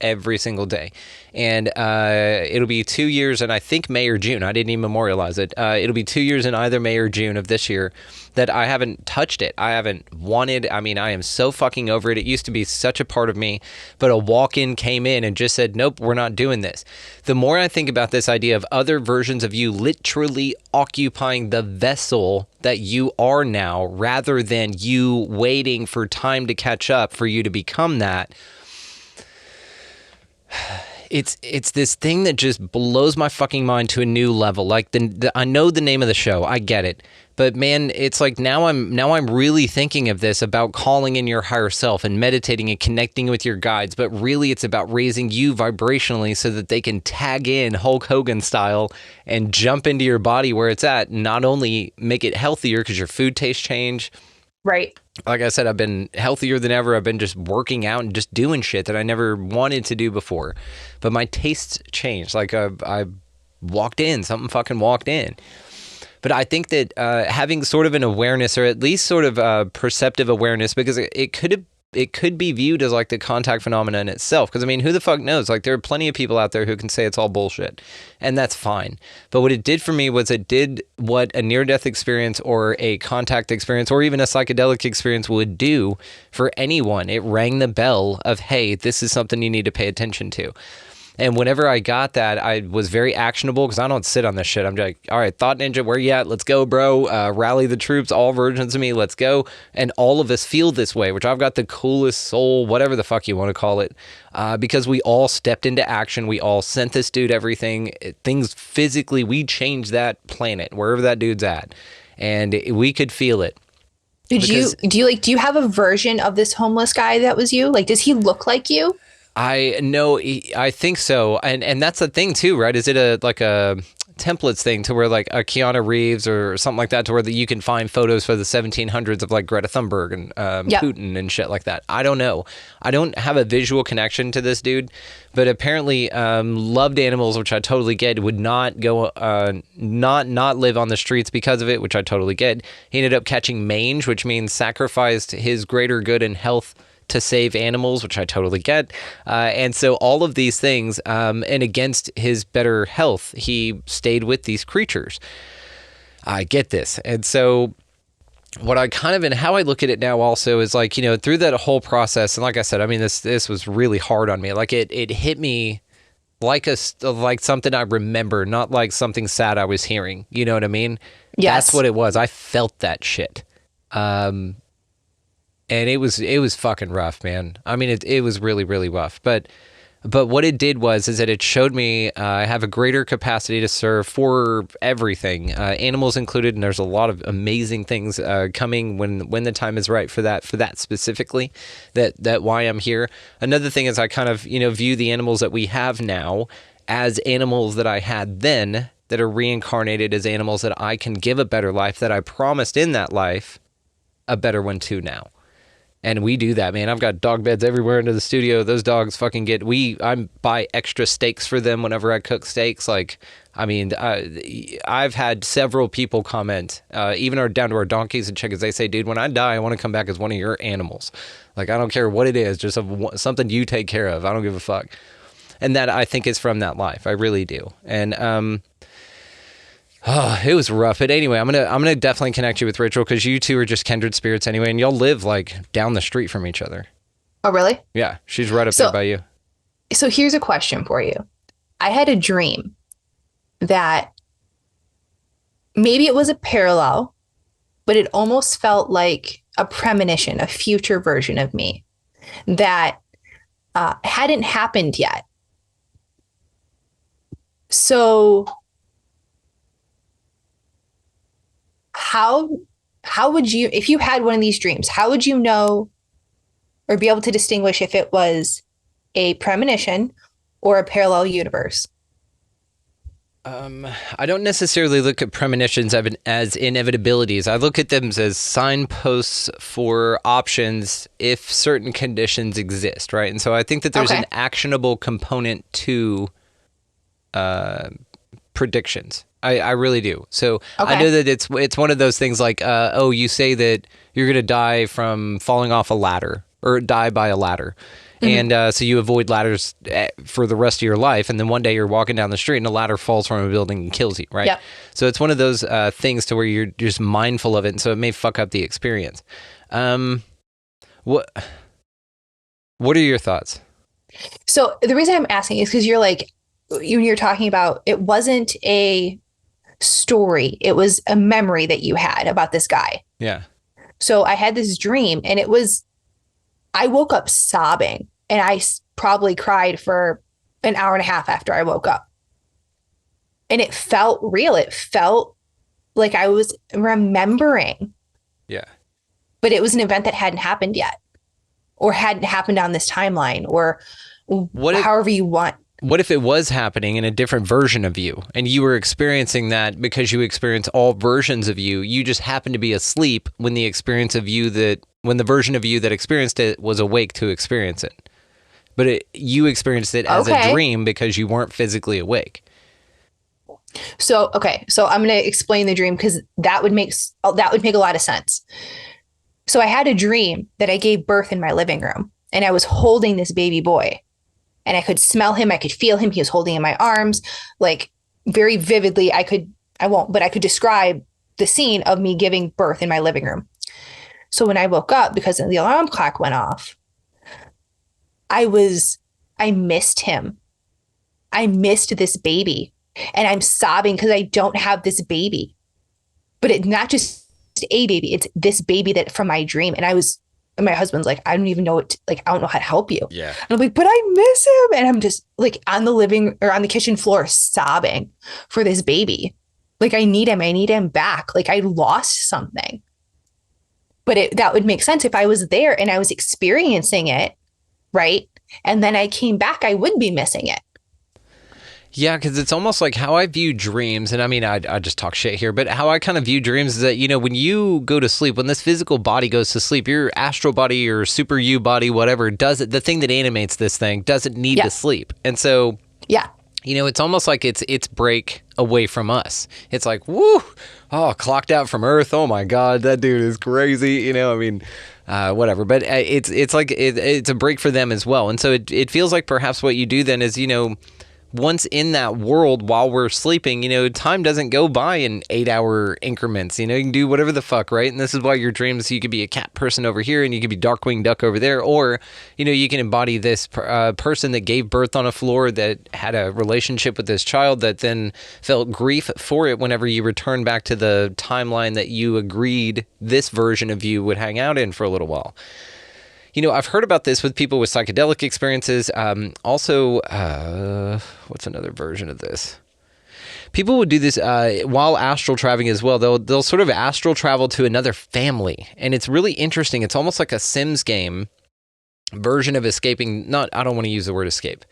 and it'll be 2 years, and I think May or June. I didn't even memorialize it. It'll be 2 years in either May or June of this year that I haven't touched it. I haven't wanted. I mean, I am so fucking over it. It used to be such a part of me, but a walk-in came in and just said, nope, we're not doing this. The more I think about this idea of other versions of you literally occupying the vessel that you are now, rather than you waiting for time to catch up for you to become that, it's this thing that just blows my fucking mind to a new level. Like I know the name of the show, I get it, but man, it's like now I'm really thinking of this about calling in your higher self and meditating and connecting with your guides. But really, it's about raising you vibrationally so that they can tag in Hulk Hogan style and jump into your body where it's at. Not only make it healthier because your food tastes change. Right. Like I said, I've been healthier than ever. I've been just working out and just doing shit that I never wanted to do before. But my tastes changed. Like I walked in, something fucking walked in. But I think that having sort of an awareness, or at least sort of perceptive awareness, because it could be viewed as like the contact phenomenon itself. Because I mean, who the fuck knows? Like there are plenty of people out there who can say it's all bullshit, and that's fine. But what it did for me was it did what a near-death experience or a contact experience or even a psychedelic experience would do for anyone. It rang the bell of, hey, this is something you need to pay attention to. And whenever I got that, I was very actionable because I don't sit on this shit. I'm like, all right, Thought Ninja, where you at? Let's go, bro. Rally the troops, all versions of me. Let's go. And all of us feel this way, which I've got the coolest soul, whatever the fuck you want to call it, because we all stepped into action. We all sent this dude everything. Things physically, we changed that planet, wherever that dude's at. And we could feel it. Do you have a version of this homeless guy that was you? Like, does he look like you? I know, I think so, and that's the thing too, right? Is it a templates thing to where like a Keanu Reeves or something like that, to where you can find photos for the 1700s of like Greta Thunberg and Putin and shit like that? I don't know. I don't have a visual connection to this dude, but apparently loved animals, which I totally get. Would not go not live on the streets because of it, which I totally get. He ended up catching mange, which means sacrificed his greater good and health to save animals, which I totally get. And so all of these things, and against his better health, he stayed with these creatures. I get this. And so what I kind of, and how I look at it now also is like, through that whole process, and like I said, I mean, this was really hard on me. Like it hit me like something I remember, not like something sad I was hearing. You know what I mean? Yes. That's what it was. I felt that shit. and it was fucking rough, man. I mean, it was really, really rough. But what it did is that it showed me I have a greater capacity to serve for everything, animals included, and there's a lot of amazing things coming when the time is right for that specifically. That why I'm here. Another thing is I kind of view the animals that we have now as animals that I had then that are reincarnated as animals that I can give a better life that I promised in that life a better one to now. And we do that, man. I've got dog beds everywhere into the studio. Those dogs fucking I buy extra steaks for them whenever I cook steaks. Like, I mean, I've had several people comment, even down to our donkeys and chickens. They say, dude, when I die, I want to come back as one of your animals. Like, I don't care what it is, just something you take care of. I don't give a fuck. And that I think is from that life. I really do. And, it was rough. But anyway, I'm gonna definitely connect you with Rachel because you two are just kindred spirits anyway, and y'all live like down the street from each other. Oh, really? Yeah, she's right up there by you. So here's a question for you. I had a dream that maybe it was a parallel, but it almost felt like a premonition, a future version of me that hadn't happened yet. So how would you, if you had one of these dreams, how would you know or be able to distinguish if it was a premonition or a parallel universe? I don't necessarily look at premonitions as inevitabilities. I look at them as signposts for options if certain conditions exist, right? And so I think that there's an actionable component to predictions. I really do. So I know that it's one of those things like, you say that you're going to die from falling off a ladder or die by a ladder. Mm-hmm. And so you avoid ladders for the rest of your life. And then one day you're walking down the street and a ladder falls from a building and kills you, right? Yep. So it's one of those things to where you're just mindful of it. And so it may fuck up the experience. What are your thoughts? So the reason I'm asking is because you're talking about, it wasn't a story. It was a memory that you had about this guy. Yeah. So I had this dream and I woke up sobbing and I probably cried for an hour and a half after I woke up. And it felt real. It felt like I was remembering. Yeah. But it was an event that hadn't happened yet or hadn't happened on this timeline or however you want. What if it was happening in a different version of you and you were experiencing that because you experience all versions of you? You just happened to be asleep when the version of you that experienced it was awake to experience it. But you experienced it as a dream because you weren't physically awake. So I'm going to explain the dream because that would make a lot of sense. So I had a dream that I gave birth in my living room and I was holding this baby boy. And I could smell him. I could feel him. He was holding in my arms, like very vividly. I could describe the scene of me giving birth in my living room. So when I woke up, because the alarm clock went off, I missed him. I missed this baby. And I'm sobbing because I don't have this baby. But it's not just a baby. It's this baby that from my dream. And my husband's like, I don't even know I don't know how to help you. Yeah. And I'm like, but I miss him. And I'm just like on the kitchen floor sobbing for this baby. Like, I need him back. Like, I lost something. But that would make sense if I was there and I was experiencing it, right? And then I came back, I would be missing it. Yeah, because it's almost like how I view dreams, and I mean, I just talk shit here, but how I kind of view dreams is that, when you go to sleep, when this physical body goes to sleep, your astral body or super you body, whatever, the thing that animates this thing doesn't need to sleep. And so, it's almost like it's break away from us. It's like, woo, clocked out from Earth. Oh my God, that dude is crazy. Whatever. But it's like, it's a break for them as well. And so it feels like perhaps what you do then is, once in that world while we're sleeping, time doesn't go by in 8-hour increments. You can do whatever the fuck, right? And this is why your dreams, you could be a cat person over here and you could be Darkwing Duck over there. Or, you can embody this person that gave birth on a floor, that had a relationship with this child, that then felt grief for it whenever you return back to the timeline that you agreed this version of you would hang out in for a little while. I've heard about this with people with psychedelic experiences. Also, what's another version of this? People would do this while astral traveling as well. They'll sort of astral travel to another family. And it's really interesting. It's almost like a Sims game version of escaping. I don't want to use the word escape.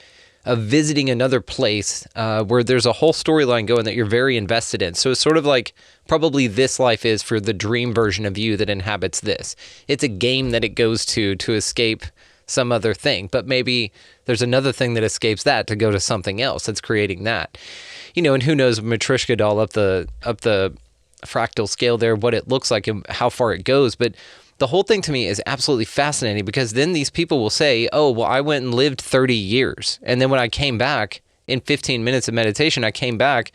Of visiting another place where there's a whole storyline going that you're very invested in. So it's sort of like probably this life is for the dream version of you that inhabits this. It's a game that it goes to escape some other thing, but maybe there's another thing that escapes that to go to something else that's creating that. And who knows, Matryoshka doll up the fractal scale there, what it looks like and how far it goes. But the whole thing to me is absolutely fascinating, because then these people will say, oh, well, I went and lived 30 years. And then when I came back in 15 minutes of meditation, I came back,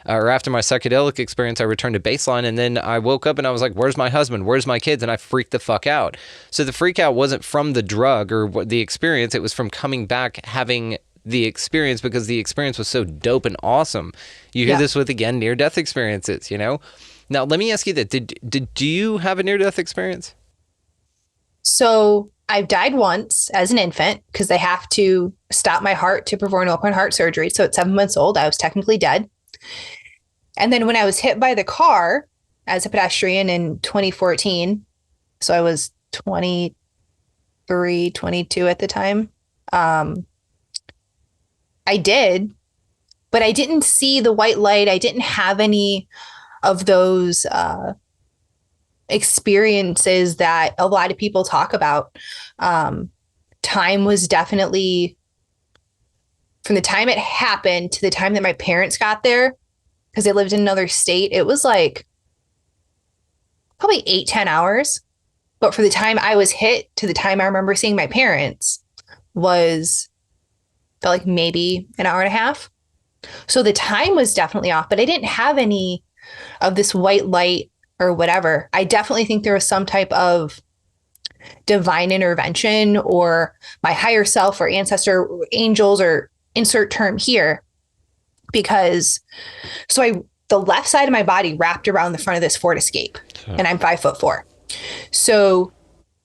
or after my psychedelic experience, I returned to baseline. And then I woke up and I was like, where's my husband? Where's my kids? And I freaked the fuck out. So the freak out wasn't from the drug or the experience. It was from coming back, having the experience, because the experience was so dope and awesome. You hear this with, again, near-death experiences, Now, let me ask you that. Do you have a near-death experience? So I've died once as an infant because they have to stop my heart to perform an open heart surgery. So at 7 months old, I was technically dead. And then when I was hit by the car as a pedestrian in 2014, so I was 23, 22 at the time, I did, but I didn't see the white light. I didn't have any of those experiences that a lot of people talk about. Time was definitely, from the time it happened to the time that my parents got there, because they lived in another state, it was like probably 8-10 hours. But for the time I was hit to the time I remember seeing my parents felt like maybe an hour and a half. So the time was definitely off, but I didn't have any of this white light or whatever. I definitely think there was some type of divine intervention, or my higher self or ancestor, angels, or insert term here, because the left side of my body wrapped around the front of this Ford Escape, and I'm 5'4". So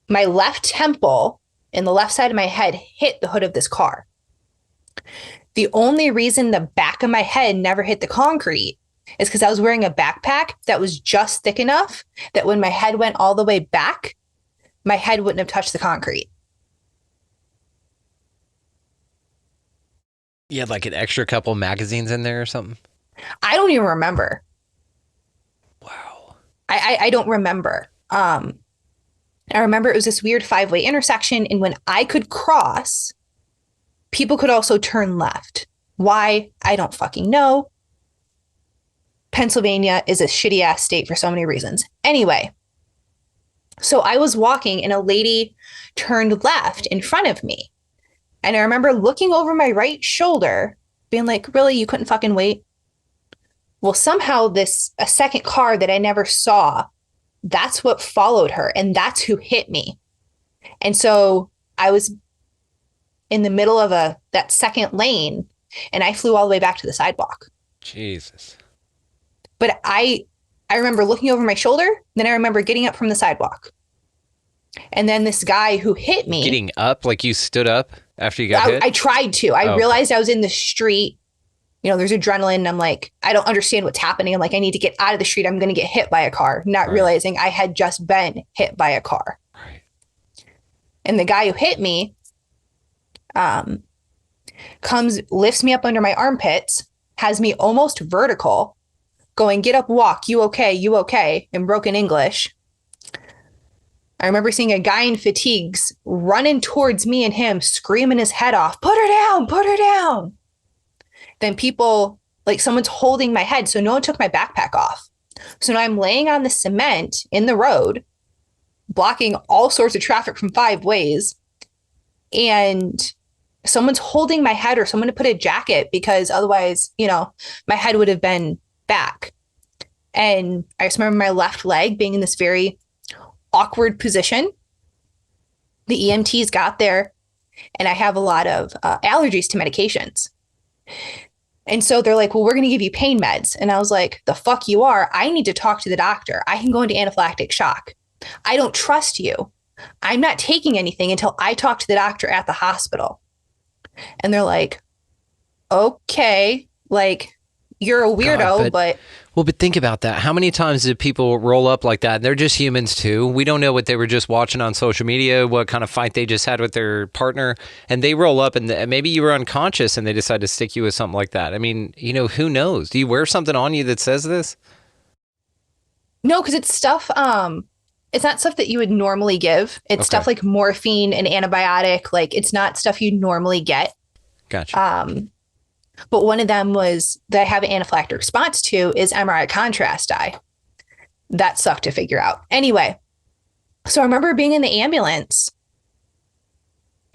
my left temple and the left side of my head hit the hood of this car. The only reason the back of my head never hit the concrete is because I was wearing a backpack that was just thick enough that when my head went all the way back, my head wouldn't have touched the concrete. You had like an extra couple magazines in there or something? I don't even remember. Wow. I don't remember. I remember it was this weird 5-way intersection, and when I could cross, people could also turn left. Why? I don't fucking know. Pennsylvania is a shitty ass state for so many reasons. Anyway, so I was walking and a lady turned left in front of me. And I remember looking over my right shoulder, being like, really, you couldn't fucking wait? Well, somehow a second car that I never saw, that's what followed her. And that's who hit me. And so I was in the middle of that second lane, and I flew all the way back to the sidewalk. Jesus. But I remember looking over my shoulder, then I remember getting up from the sidewalk. And then this guy who hit me. Getting up? Like you stood up after you got hit? I tried to. I realized I was in the street. There's adrenaline. And I'm like, I don't understand what's happening. I'm like, I need to get out of the street. I'm going to get hit by a car, not realizing I had just been hit by a car. Right. And the guy who hit me comes, lifts me up under my armpits, has me almost vertical, going, get up, walk, you okay, in broken English. I remember seeing a guy in fatigues running towards me and him, screaming his head off, put her down. Then people, like someone's holding my head, so no one took my backpack off. So now I'm laying on the cement in the road, blocking all sorts of traffic from 5 ways. And someone's holding my head or someone to put a jacket because otherwise, my head would have been back. And I just remember my left leg being in this very awkward position. The EMTs got there, and I have a lot of allergies to medications. And so they're like, well, we're going to give you pain meds. And I was like, the fuck you are. I need to talk to the doctor. I can go into anaphylactic shock. I don't trust you. I'm not taking anything until I talk to the doctor at the hospital. And they're like, okay, like, you're a weirdo, but Well, but think about that. How many times do people roll up like that? They're just humans too. We don't know what they were just watching on social media, what kind of fight they just had with their partner, and they roll up and maybe you were unconscious and they decide to stick you with something like that. I mean, who knows? Do you wear something on you that says this? no, because it's stuff, it's not stuff that you would normally give. It's stuff like morphine and antibiotic. Like, it's not stuff you normally get. Gotcha. But one of them was that I have an anaphylactic response to is MRI contrast dye. That sucked to figure out. Anyway, so I remember being in the ambulance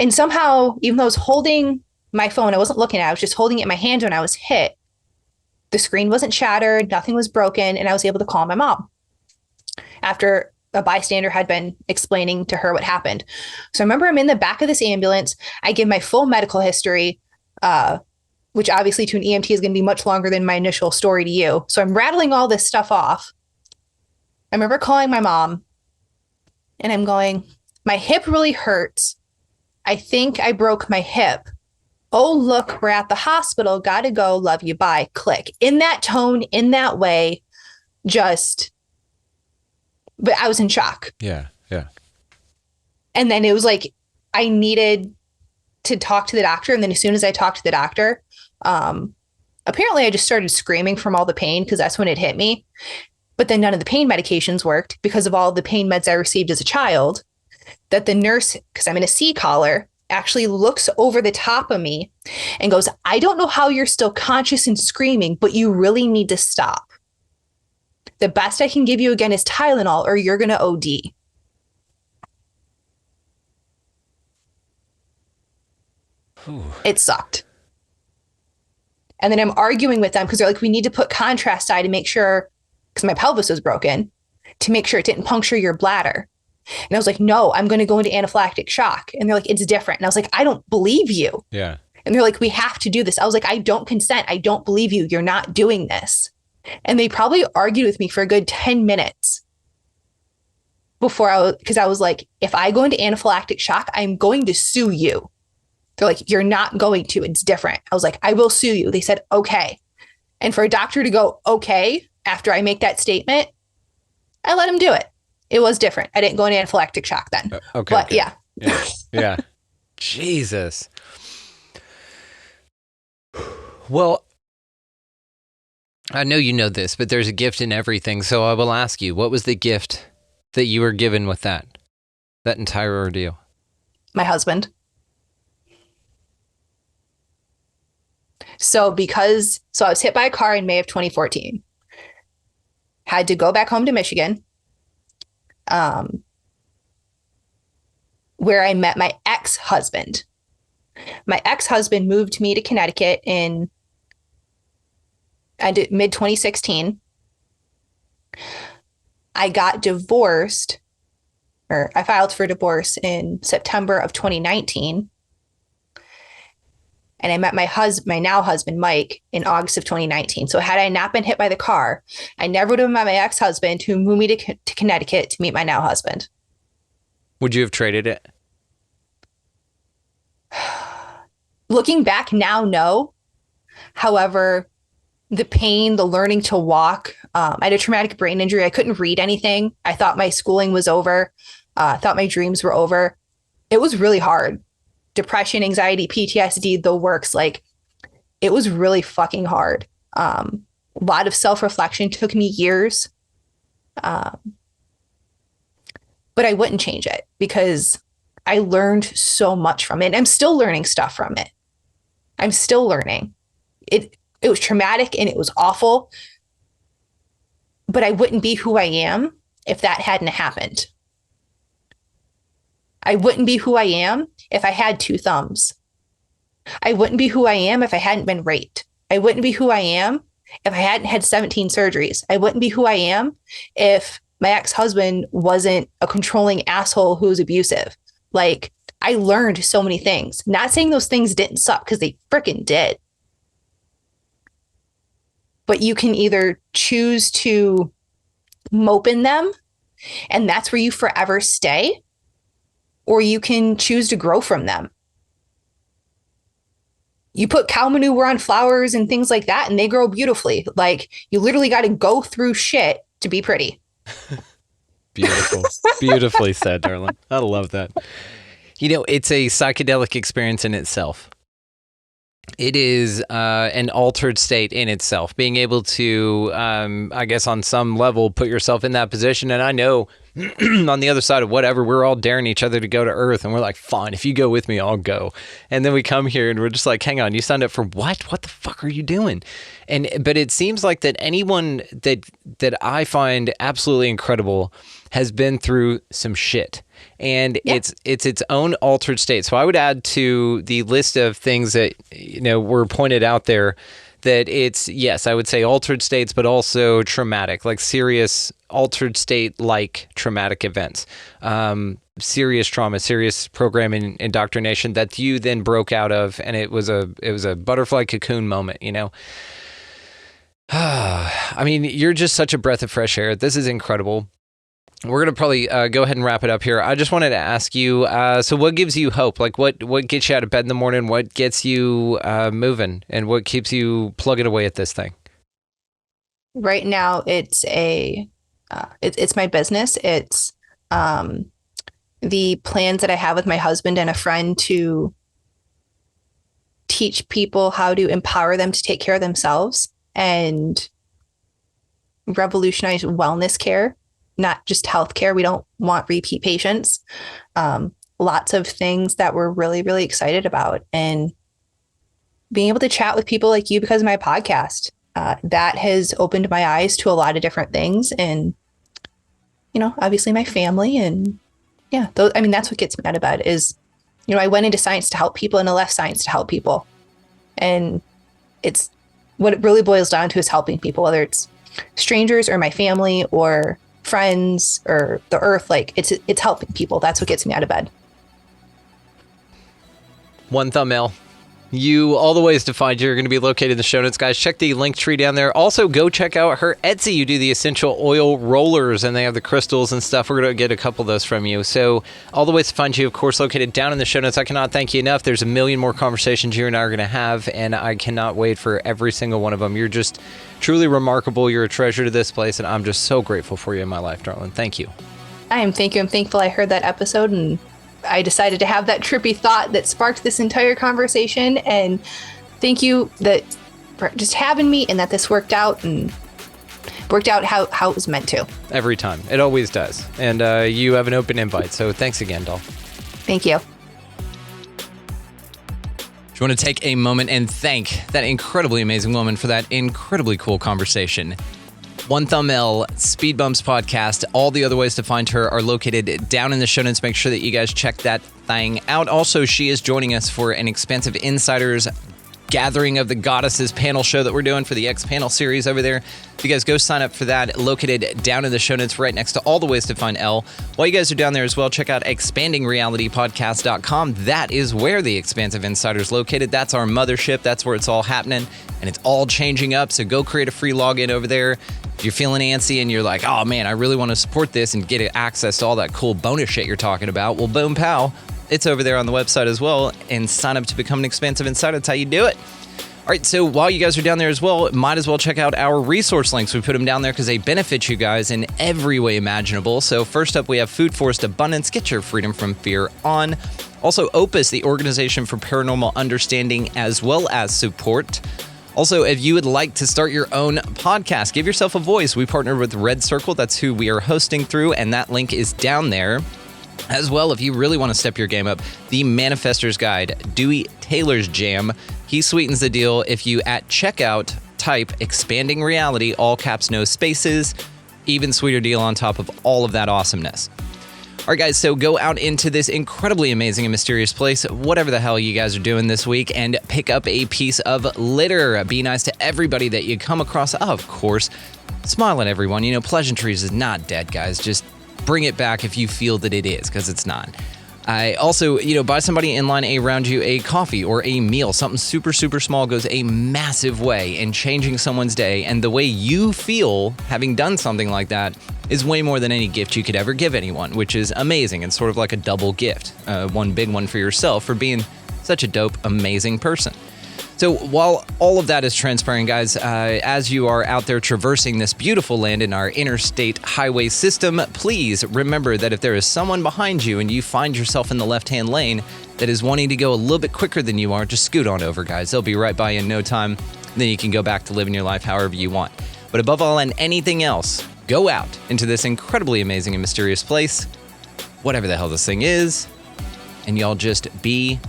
and somehow, even though I was holding my phone, I wasn't looking at it, I was just holding it in my hand when I was hit. The screen wasn't shattered, nothing was broken, and I was able to call my mom after a bystander had been explaining to her what happened. So I remember I'm in the back of this ambulance. I give my full medical history, which obviously to an EMT is going to be much longer than my initial story to you. So I'm rattling all this stuff off. I remember calling my mom and I'm going, my hip really hurts. I think I broke my hip. Oh, look, we're at the hospital. Gotta go. Love you. Bye. Click. In that tone, in that way, but I was in shock. Yeah. And then it was like, I needed to talk to the doctor. And then as soon as I talked to the doctor, apparently I just started screaming from all the pain because that's when it hit me. But then none of the pain medications worked because of all the pain meds I received as a child, that the nurse, because I'm in a C collar, actually looks over the top of me and goes, I don't know how you're still conscious and screaming, but you really need to stop. The best I can give you again is Tylenol or you're going to OD. It sucked. And then I'm arguing with them because they're like, we need to put contrast dye to make sure, because my pelvis was broken, to make sure it didn't puncture your bladder. And I was like, no, I'm going to go into anaphylactic shock. And they're like, it's different. And I was like, I don't believe you. Yeah. And they're like, we have to do this. I was like, I don't consent. I don't believe you. You're not doing this. And they probably argued with me for a good 10 minutes because I was like, if I go into anaphylactic shock, I'm going to sue you. They're like, you're not going to. It's different. I was like, I will sue you. They said, okay. And for a doctor to go, okay, after I make that statement, I let him do it. It was different. I didn't go into anaphylactic shock then. Okay. But okay. yeah. Yeah. Jesus. Well, I know you know this, but there's a gift in everything. So I will ask you, what was the gift that you were given with that entire ordeal? My husband. So I was hit by a car in May of 2014. Had to go back home to Michigan, where I met my ex-husband. My ex-husband moved me to Connecticut in mid 2016. I got divorced, or I filed for divorce in September of 2019. And I met my now husband, Mike, in August of 2019. So had I not been hit by the car, I never would have met my ex-husband who moved me to Connecticut to meet my now husband. Would you have traded it? Looking back now, no. However, the pain, the learning to walk, I had a traumatic brain injury. I couldn't read anything. I thought my schooling was over. I thought my dreams were over. It was really hard. Depression, anxiety, PTSD, the works, like it was really fucking hard. A lot of self-reflection took me years. But I wouldn't change it because I learned so much from it. And I'm still learning stuff from it. I'm still learning. It was traumatic and it was awful, but I wouldn't be who I am if that hadn't happened. I wouldn't be who I am if I had two thumbs. I wouldn't be who I am if I hadn't been raped. I wouldn't be who I am if I hadn't had 17 surgeries. I wouldn't be who I am if my ex-husband wasn't a controlling asshole who was abusive. Like, I learned so many things. Not saying those things didn't suck, because they freaking did. But you can either choose to mope in them, and that's where you forever stay, or you can choose to grow from them. You put cow manure on flowers and things like that, and they grow beautifully. Like, you literally got to go through shit to be pretty. Beautiful. Beautifully said, darling. I love that. You know, it's a psychedelic experience in itself. It is an altered state in itself. Being able to, I guess on some level, put yourself in that position. And I know on the other side of whatever, we're all daring each other to go to Earth. And we're like, fine, if you go with me, I'll go. And then we come here and we're just like, hang on, you signed up for what? What the fuck are you doing? But it seems like that anyone that I find absolutely incredible has been through some shit. And it's its own altered state. So I would add to the list of things that, you know, were pointed out there that it's, yes, I would say altered states, but also traumatic, like serious altered state, like traumatic events, serious trauma, serious program indoctrination that you then broke out of. And it was a butterfly cocoon moment, you know? I mean, you're just such a breath of fresh air. This is incredible. We're going to probably go ahead and wrap it up here. I just wanted to ask you, so what gives you hope? Like what gets you out of bed in the morning? What gets you moving? And what keeps you plugging away at this thing? Right now, it's my business. It's the plans that I have with my husband and a friend to teach people how to empower them to take care of themselves and revolutionize wellness care. Not just healthcare. We don't want repeat patients. Lots of things that we're really, really excited about. And being able to chat with people like you because of my podcast, that has opened my eyes to a lot of different things. And, you know, obviously my family and that's what gets me out of bed is, you know, I went into science to help people and I left science to help people. And it's what it really boils down to is helping people, whether it's strangers or my family or friends or the earth. Like it's helping people. That's what gets me out of bed. One thumbnail. All the ways to find you are going to be located in the show notes, guys. Check the link tree down there. Also, go check out her Etsy. You do the essential oil rollers, and they have the crystals and stuff. We're going to get a couple of those from you. So, all the ways to find you, of course, located down in the show notes. I cannot thank you enough. There's a million more conversations you and I are going to have, and I cannot wait for every single one of them. You're just truly remarkable. You're a treasure to this place, and I'm just so grateful for you in my life, darling. Thank you. I'm thankful I heard that episode and I decided to have that trippy thought that sparked this entire conversation. And thank you for just having me and that this worked out how it was meant to. Every time. It always does. And you have an open invite. So thanks again, doll. Thank you. Just want to take a moment and thank that incredibly amazing woman for that incredibly cool conversation. One Thumb L, Speed Bumps Podcast. All the other ways to find her are located down in the show notes. Make sure that you guys check that thing out. Also, she is joining us for an Expansive Insiders Gathering of the Goddesses panel show that we're doing for the X panel series over there. If you guys go sign up for that, located down in the show notes right next to all the ways to find Elle. While you guys are down there as well, check out expandingrealitypodcast.com. That is where the Expansive Insider is located. That's our mothership. That's where it's all happening, and it's all changing up. So go create a free login over there. If you're feeling antsy and you're like, oh man, I really want to support this and get access to all that cool bonus shit you're talking about, well, boom, pow. It's over there on the website as well, and sign up to become an Expansive Insider. That's how you do it. All right, so while you guys are down there as well, might as well check out our resource links. We put them down there because they benefit you guys in every way imaginable. So first up, we have Food Forest Abundance. Get your freedom from fear on. Also, Opus, the Organization for Paranormal Understanding as well as support. Also, if you would like to start your own podcast, give yourself a voice. We partnered with Red Circle. That's who we are hosting through, and that link is down there. As well, if you really want to step your game up, the Manifestor's Guide, Dewey Taylor's Jam. He sweetens the deal if you at checkout type Expanding Reality, all caps, no spaces. Even sweeter deal on top of all of that awesomeness. All right, guys, so go out into this incredibly amazing and mysterious place, whatever the hell you guys are doing this week, and pick up a piece of litter. Be nice to everybody that you come across. Of course, smile at everyone. You know, pleasantries is not dead, guys. Just bring it back if you feel that it is, because it's not. I also, buy somebody in line around you a coffee or a meal. Something super, super small goes a massive way in changing someone's day. And the way you feel having done something like that is way more than any gift you could ever give anyone, which is amazing and sort of like a double gift. One big one for yourself for being such a dope, amazing person. So while all of that is transpiring, guys, as you are out there traversing this beautiful land in our interstate highway system, please remember that if there is someone behind you and you find yourself in the left-hand lane that is wanting to go a little bit quicker than you are, just scoot on over, guys. They'll be right by you in no time. Then you can go back to living your life however you want. But above all and anything else, go out into this incredibly amazing and mysterious place, whatever the hell this thing is, and y'all just be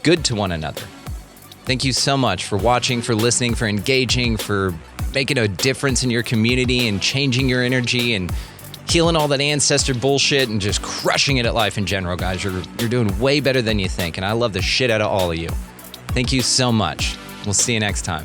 good to one another. Thank you so much for watching, for listening, for engaging, for making a difference in your community and changing your energy and healing all that ancestor bullshit and just crushing it at life in general, guys. You're doing way better than you think, and I love the shit out of all of you. Thank you so much. We'll see you next time.